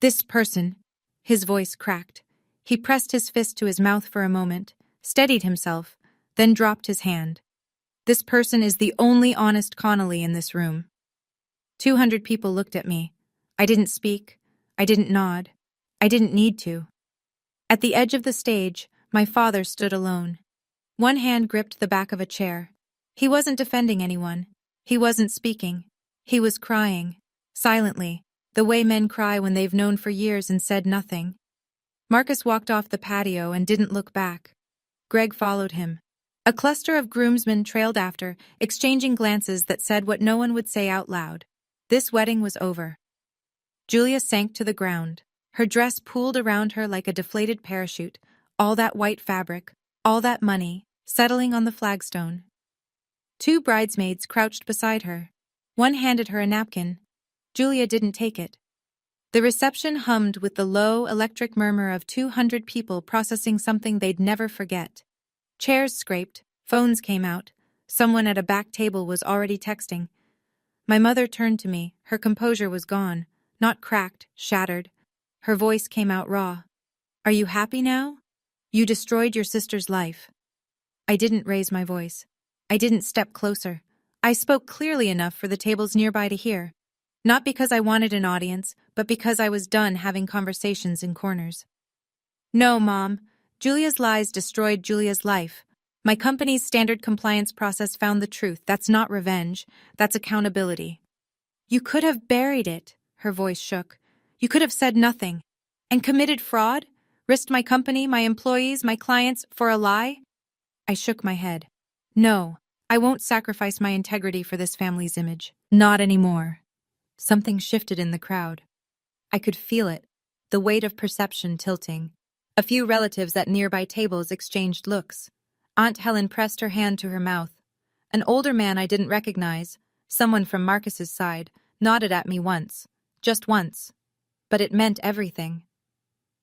This person, his voice cracked. He pressed his fist to his mouth for a moment, steadied himself, then dropped his hand. This person is the only honest Connolly in this room. 200 people looked at me. I didn't speak. I didn't nod. I didn't need to. At the edge of the stage, my father stood alone. One hand gripped the back of a chair. He wasn't defending anyone. He wasn't speaking. He was crying. Silently, the way men cry when they've known for years and said nothing. Marcus walked off the patio and didn't look back. Greg followed him. A cluster of groomsmen trailed after, exchanging glances that said what no one would say out loud. This wedding was over. Julia sank to the ground. Her dress pooled around her like a deflated parachute, all that white fabric, all that money, settling on the flagstone. Two bridesmaids crouched beside her. One handed her a napkin. Julia didn't take it. The reception hummed with the low, electric murmur of 200 people processing something they'd never forget. Chairs scraped, phones came out. Someone at a back table was already texting. My mother turned to me. Her composure was gone, not cracked, shattered. Her voice came out raw. Are you happy now? You destroyed your sister's life. I didn't raise my voice. I didn't step closer. I spoke clearly enough for the tables nearby to hear. Not because I wanted an audience, but because I was done having conversations in corners. No, Mom. Julia's lies destroyed Julia's life. My company's standard compliance process found the truth. That's not revenge. That's accountability. You could have buried it, her voice shook. You could have said nothing. And committed fraud? Risked my company, my employees, my clients for a lie? I shook my head. No, I won't sacrifice my integrity for this family's image. Not anymore. Something shifted in the crowd. I could feel it, the weight of perception tilting. A few relatives at nearby tables exchanged looks. Aunt Helen pressed her hand to her mouth. An older man I didn't recognize, someone from Marcus's side, nodded at me once. Just once. But it meant everything.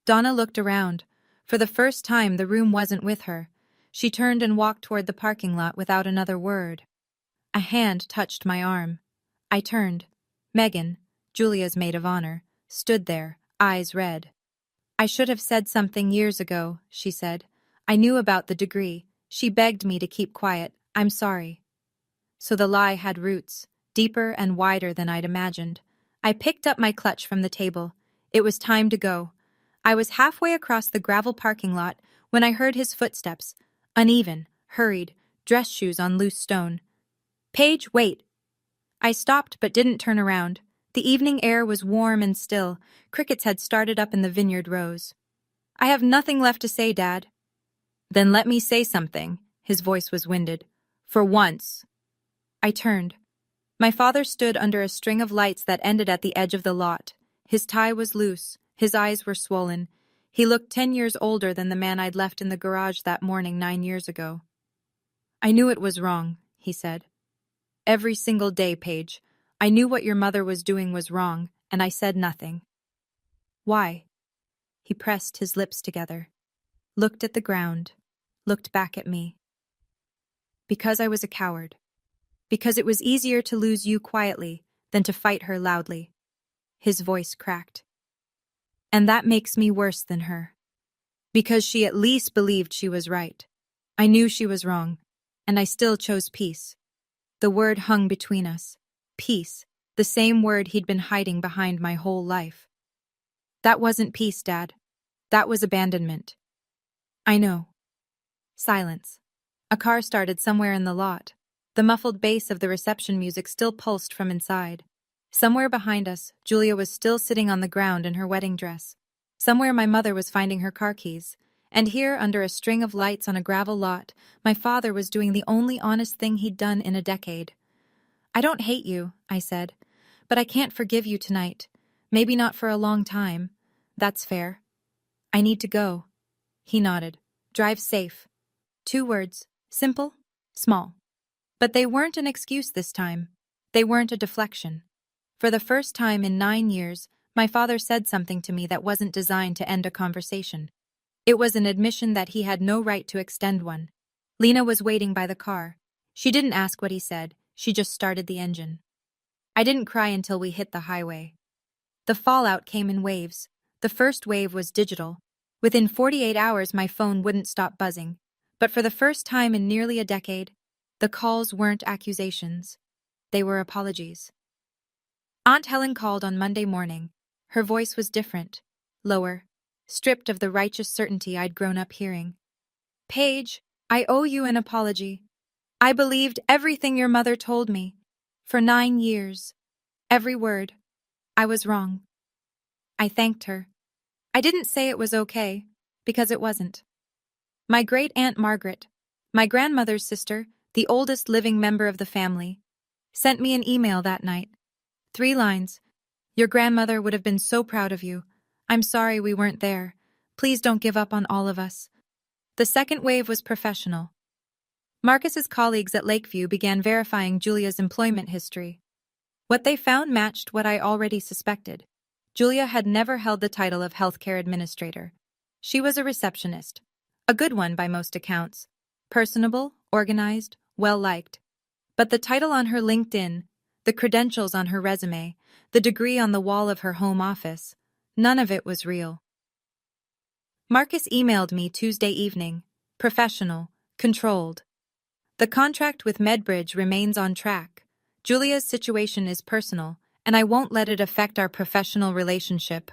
Donna looked around. For the first time, the room wasn't with her. She turned and walked toward the parking lot without another word. A hand touched my arm. I turned. Megan, Julia's maid of honor, stood there, eyes red. I should have said something years ago, she said. I knew about the degree. She begged me to keep quiet. I'm sorry. So the lie had roots, deeper and wider than I'd imagined. I picked up my clutch from the table. It was time to go. I was halfway across the gravel parking lot when I heard his footsteps, uneven, hurried, dress shoes on loose stone. Paige, wait. I stopped but didn't turn around. The evening air was warm and still. Crickets had started up in the vineyard rows. I have nothing left to say, Dad. Then let me say something. His voice was winded. For once. I turned. My father stood under a string of lights that ended at the edge of the lot. His tie was loose. His eyes were swollen. He looked 10 years older than the man I'd left in the garage that morning 9 years ago. I knew it was wrong, he said. Every single day, Paige. I knew what your mother was doing was wrong, and I said nothing. Why? He pressed his lips together, looked at the ground, looked back at me. Because I was a coward. Because it was easier to lose you quietly than to fight her loudly. His voice cracked. And that makes me worse than her. Because she at least believed she was right. I knew she was wrong, and I still chose peace. The word hung between us. Peace, the same word he'd been hiding behind my whole life. That wasn't peace, Dad. That was abandonment. I know. Silence. A car started somewhere in the lot. The muffled bass of the reception music still pulsed from inside. Somewhere behind us, Julia was still sitting on the ground in her wedding dress. Somewhere my mother was finding her car keys. And here, under a string of lights on a gravel lot, my father was doing the only honest thing he'd done in a decade. I don't hate you, I said, but I can't forgive you tonight. Maybe not for a long time. That's fair. I need to go. He nodded. Drive safe. 2 words. Simple, small. But they weren't an excuse this time. They weren't a deflection. For the first time in 9 years, my father said something to me that wasn't designed to end a conversation. It was an admission that he had no right to extend one. Lena was waiting by the car. She didn't ask what he said. She just started the engine. I didn't cry until we hit the highway. The fallout came in waves. The first wave was digital. Within 48 hours, my phone wouldn't stop buzzing. But for the first time in nearly a decade, The calls weren't accusations. They were apologies. Aunt Helen called on Monday morning. Her voice was different, lower, stripped of the righteous certainty I'd grown up hearing. Paige, I owe you an apology. I believed everything your mother told me. For 9 years. Every word. I was wrong. I thanked her. I didn't say it was okay, because it wasn't. My great-aunt Margaret, my grandmother's sister, the oldest living member of the family, sent me an email that night. 3 lines. Your grandmother would have been so proud of you. I'm sorry we weren't there. Please don't give up on all of us. The second wave was professional. Marcus's colleagues at Lakeview began verifying Julia's employment history. What they found matched what I already suspected. Julia had never held the title of healthcare administrator. She was a receptionist. A good one by most accounts. Personable, organized, well-liked. But the title on her LinkedIn, the credentials on her resume, the degree on the wall of her home office, none of it was real. Marcus emailed me Tuesday evening. Professional, controlled. The contract with Medbridge remains on track. Julia's situation is personal, and I won't let it affect our professional relationship.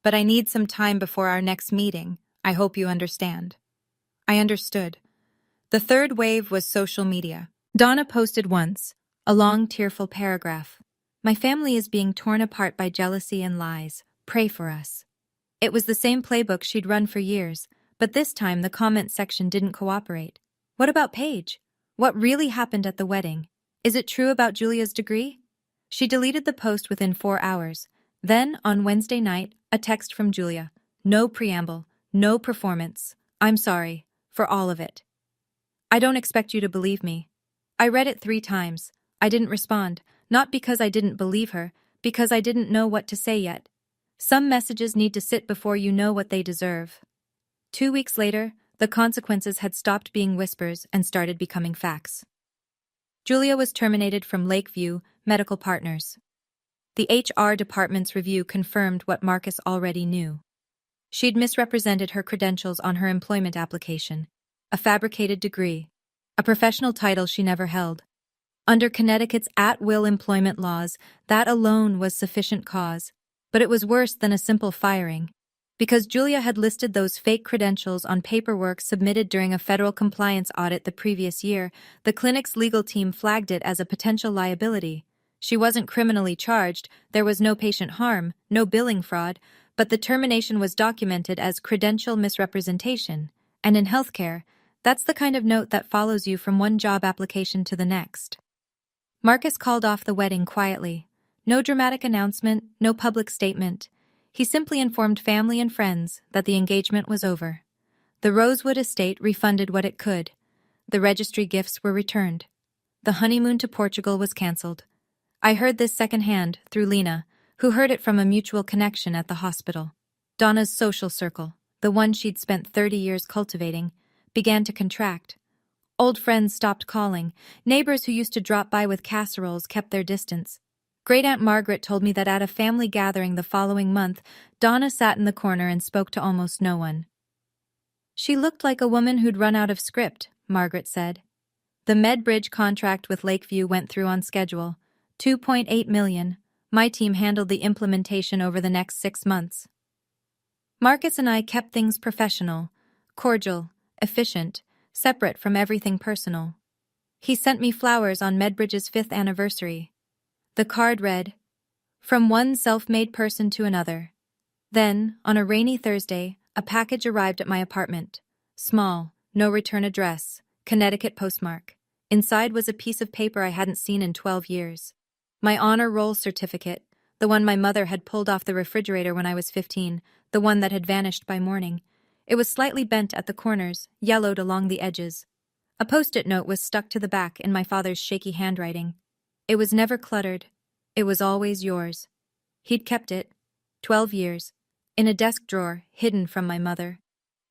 But I need some time before our next meeting. I hope you understand. I understood. The third wave was social media. Donna posted once, a long, tearful paragraph. My family is being torn apart by jealousy and lies. Pray for us. It was the same playbook she'd run for years, but this time the comment section didn't cooperate. What about Paige? What really happened at the wedding? Is it true about Julia's degree? She deleted the post within 4 hours. Then, on Wednesday night, a text from Julia. No preamble, no performance. I'm sorry, for all of it. I don't expect you to believe me. I read it 3 times. I didn't respond, not because I didn't believe her, because I didn't know what to say yet. Some messages need to sit before you know what they deserve. 2 weeks later, the consequences had stopped being whispers and started becoming facts. Julia was terminated from Lakeview Medical Partners. The HR department's review confirmed what Marcus already knew. She'd misrepresented her credentials on her employment application, a fabricated degree, a professional title she never held. Under Connecticut's at-will employment laws, that alone was sufficient cause, but it was worse than a simple firing. Because Julia had listed those fake credentials on paperwork submitted during a federal compliance audit the previous year, the clinic's legal team flagged it as a potential liability. She wasn't criminally charged, there was no patient harm, no billing fraud, but the termination was documented as credential misrepresentation. And in healthcare, that's the kind of note that follows you from one job application to the next. Marcus called off the wedding quietly. No dramatic announcement, no public statement. He simply informed family and friends that the engagement was over. The Rosewood estate refunded what it could. The registry gifts were returned. The honeymoon to Portugal was cancelled. I heard this secondhand through Lena, who heard it from a mutual connection at the hospital. Donna's social circle, the one she'd spent 30 years cultivating, began to contract. Old friends stopped calling. Neighbors who used to drop by with casseroles kept their distance. Great-Aunt Margaret told me that at a family gathering the following month, Donna sat in the corner and spoke to almost no one. She looked like a woman who'd run out of script, Margaret said. The Medbridge contract with Lakeview went through on schedule. $2.8 million. My team handled the implementation over the next 6 months. Marcus and I kept things professional, cordial, efficient, separate from everything personal. He sent me flowers on Medbridge's 5th anniversary. The card read, "From one self-made person to another." Then, on a rainy Thursday, a package arrived at my apartment. Small, no return address, Connecticut postmark. Inside was a piece of paper I hadn't seen in 12 years. My honor roll certificate, the one my mother had pulled off the refrigerator when I was 15, the one that had vanished by morning. It was slightly bent at the corners, yellowed along the edges. A post-it note was stuck to the back in my father's shaky handwriting. It was never cluttered. It was always yours. He'd kept it, 12 years, in a desk drawer, hidden from my mother.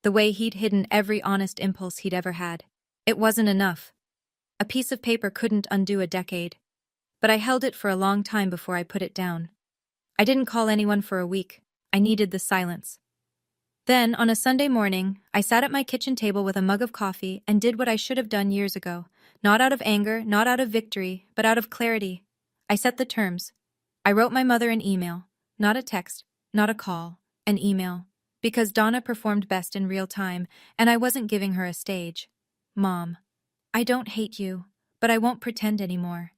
The way he'd hidden every honest impulse he'd ever had. It wasn't enough. A piece of paper couldn't undo a decade. But I held it for a long time before I put it down. I didn't call anyone for a week. I needed the silence. Then, on a Sunday morning, I sat at my kitchen table with a mug of coffee and did what I should have done years ago. Not out of anger, not out of victory, but out of clarity. I set the terms. I wrote my mother an email, not a text, not a call, an email, because Donna performed best in real time, and I wasn't giving her a stage. Mom, I don't hate you, but I won't pretend anymore.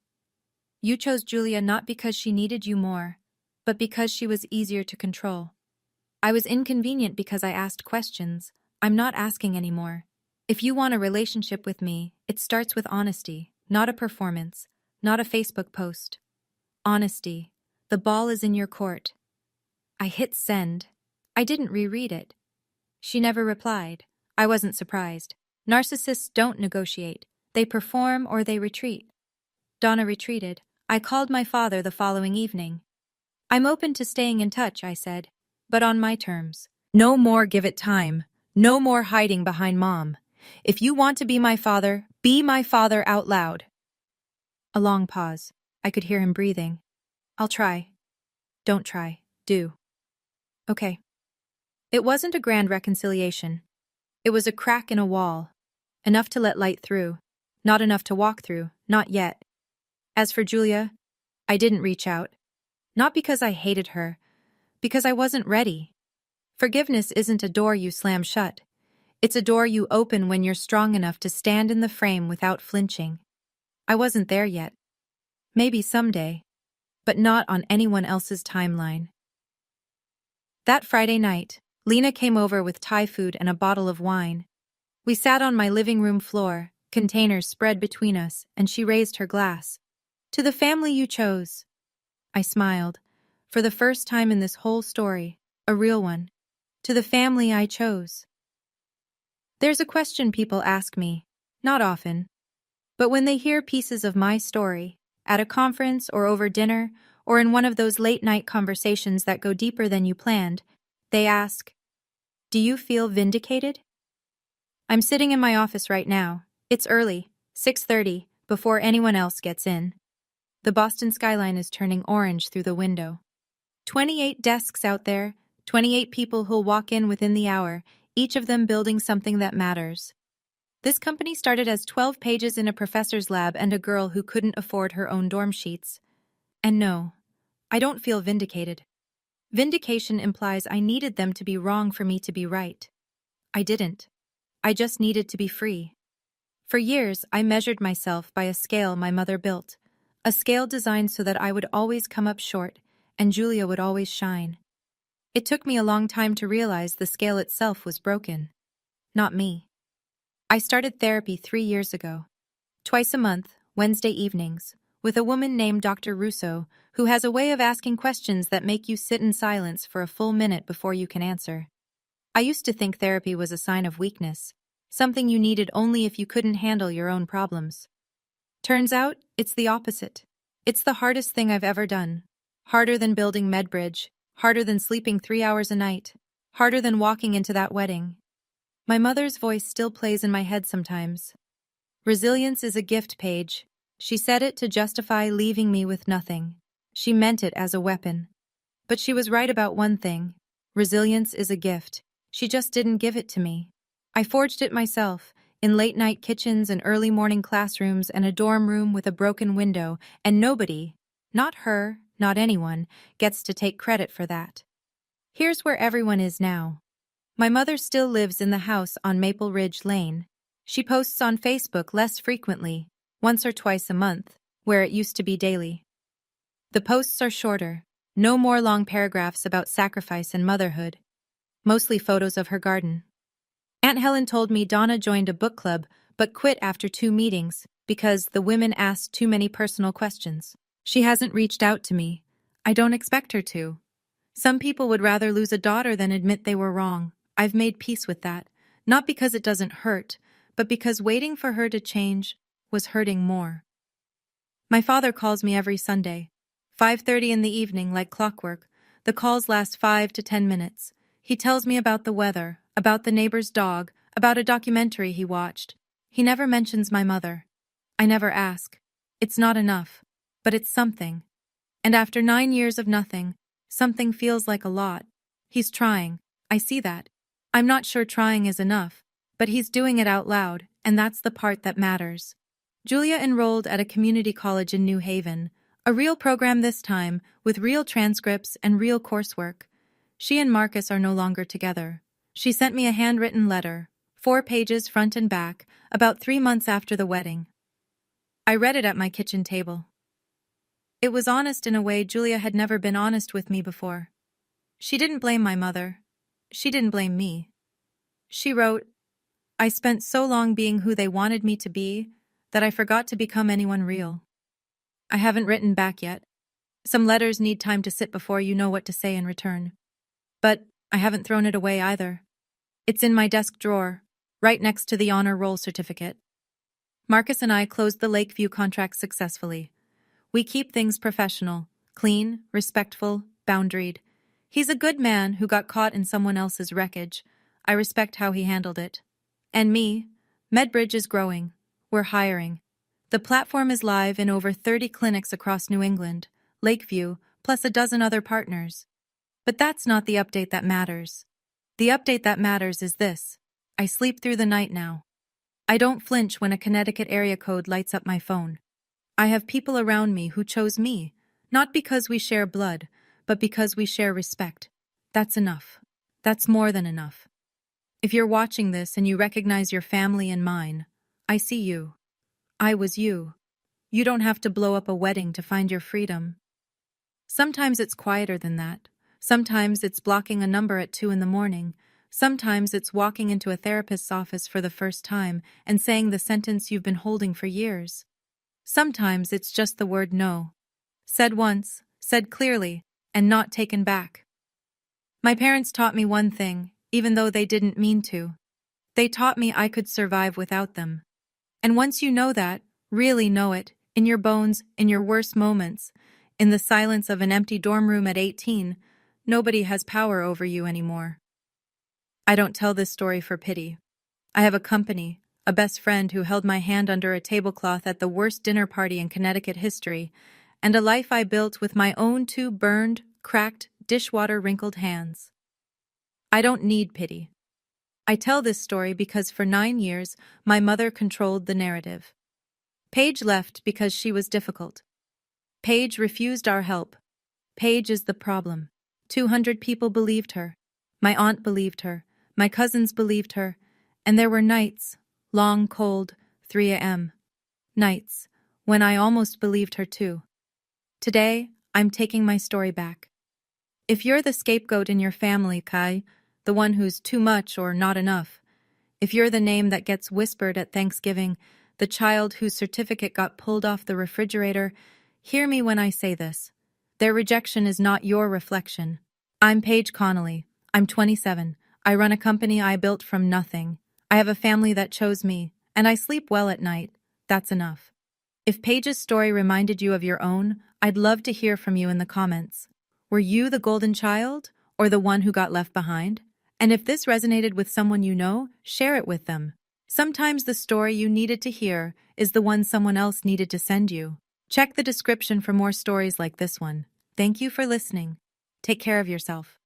You chose Julia not because she needed you more, but because she was easier to control. I was inconvenient because I asked questions. I'm not asking anymore. If you want a relationship with me, it starts with honesty, not a performance, not a Facebook post. Honesty. The ball is in your court. I hit send. I didn't reread it. She never replied. I wasn't surprised. Narcissists don't negotiate. They perform or they retreat. Donna retreated. I called my father the following evening. I'm open to staying in touch, I said, but on my terms. No more give it time. No more hiding behind Mom. If you want to be my father out loud. A long pause. I could hear him breathing. I'll try. Don't try. Do. Okay. It wasn't a grand reconciliation. It was a crack in a wall. Enough to let light through. Not enough to walk through. Not yet. As for Julia, I didn't reach out. Not because I hated her. Because I wasn't ready. Forgiveness isn't a door you slam shut. It's a door you open when you're strong enough to stand in the frame without flinching. I wasn't there yet. Maybe someday. But not on anyone else's timeline. That Friday night, Lena came over with Thai food and a bottle of wine. We sat on my living room floor, containers spread between us, and she raised her glass. To the family you chose. I smiled. For the first time in this whole story, a real one. To the family I chose. There's a question people ask me, not often. But when they hear pieces of my story, at a conference or over dinner, or in one of those late-night conversations that go deeper than you planned, they ask, do you feel vindicated? I'm sitting in my office right now. It's early, 6:30, before anyone else gets in. The Boston skyline is turning orange through the window. 28 desks out there, 28 people who'll walk in within the hour, each of them building something that matters. This company started as 12 pages in a professor's lab and a girl who couldn't afford her own dorm sheets. And no, I don't feel vindicated. Vindication implies I needed them to be wrong for me to be right. I didn't. I just needed to be free. For years, I measured myself by a scale my mother built, a scale designed so that I would always come up short and Julia would always shine. It took me a long time to realize the scale itself was broken. Not me. I started therapy 3 years ago. Twice a month, Wednesday evenings, with a woman named Dr. Russo, who has a way of asking questions that make you sit in silence for a full minute before you can answer. I used to think therapy was a sign of weakness, something you needed only if you couldn't handle your own problems. Turns out, it's the opposite. It's the hardest thing I've ever done. Harder than building MedBridge, harder than sleeping 3 hours a night, harder than walking into that wedding. My mother's voice still plays in my head sometimes. Resilience is a gift, Paige. She said it to justify leaving me with nothing. She meant it as a weapon. But she was right about one thing. Resilience is a gift. She just didn't give it to me. I forged it myself, in late-night kitchens and early-morning classrooms and a dorm room with a broken window, and nobody, not her, not anyone, gets to take credit for that. Here's where everyone is now. My mother still lives in the house on Maple Ridge Lane. She posts on Facebook less frequently, once or twice a month, where it used to be daily. The posts are shorter, no more long paragraphs about sacrifice and motherhood, mostly photos of her garden. Aunt Helen told me Donna joined a book club but quit after 2 meetings because the women asked too many personal questions. She hasn't reached out to me. I don't expect her to. Some people would rather lose a daughter than admit they were wrong. I've made peace with that, not because it doesn't hurt, but because waiting for her to change was hurting more. My father calls me every Sunday, 5:30 in the evening like clockwork. The calls last 5 to 10 minutes. He tells me about the weather, about the neighbor's dog, about a documentary he watched. He never mentions my mother. I never ask. It's not enough, but it's something. And after 9 years of nothing, something feels like a lot. He's trying. I see that. I'm not sure trying is enough, but he's doing it out loud, and that's the part that matters. Julia enrolled at a community college in New Haven, a real program this time, with real transcripts and real coursework. She and Marcus are no longer together. She sent me a handwritten letter, 4 pages front and back, about 3 months after the wedding. I read it at my kitchen table. It was honest in a way Julia had never been honest with me before. She didn't blame my mother. She didn't blame me. She wrote, "I spent so long being who they wanted me to be that I forgot to become anyone real." I haven't written back yet. Some letters need time to sit before you know what to say in return. But I haven't thrown it away either. It's in my desk drawer, right next to the honor roll certificate. Marcus and I closed the Lakeview contract successfully. We keep things professional, clean, respectful, boundaried. He's a good man who got caught in someone else's wreckage. I respect how he handled it. And me, MedBridge is growing. We're hiring. The platform is live in over 30 clinics across New England, Lakeview, plus a dozen other partners. But that's not the update that matters. The update that matters is this: I sleep through the night now. I don't flinch when a Connecticut area code lights up my phone. I have people around me who chose me, not because we share blood, but because we share respect. That's enough. That's more than enough. If you're watching this and you recognize your family and mine, I see you. I was you. You don't have to blow up a wedding to find your freedom. Sometimes it's quieter than that. Sometimes it's blocking a number at 2 in the morning. Sometimes it's walking into a therapist's office for the first time and saying the sentence you've been holding for years. Sometimes it's just the word no. Said once, said clearly, and not taken back. My parents taught me one thing, even though they didn't mean to. They taught me I could survive without them. And once you know that, really know it, in your bones, in your worst moments, in the silence of an empty dorm room at 18, nobody has power over you anymore. I don't tell this story for pity. I have a company, a best friend who held my hand under a tablecloth at the worst dinner party in Connecticut history, and a life I built with my own 2 burned, cracked, dishwater-wrinkled hands. I don't need pity. I tell this story because for 9 years, my mother controlled the narrative. Paige left because she was difficult. Paige refused our help. Paige is the problem. 200 people believed her. My aunt believed her. My cousins believed her. And there were nights, long, cold, 3 a.m. nights, when I almost believed her too. Today, I'm taking my story back. If you're the scapegoat in your family, Kai, the one who's too much or not enough, if you're the name that gets whispered at Thanksgiving, the child whose certificate got pulled off the refrigerator, hear me when I say this. Their rejection is not your reflection. I'm Paige Connolly. I'm 27. I run a company I built from nothing. I have a family that chose me, and I sleep well at night. That's enough. If Paige's story reminded you of your own, I'd love to hear from you in the comments. Were you the golden child, or the one who got left behind? And if this resonated with someone you know, share it with them. Sometimes the story you needed to hear is the one someone else needed to send you. Check the description for more stories like this one. Thank you for listening. Take care of yourself.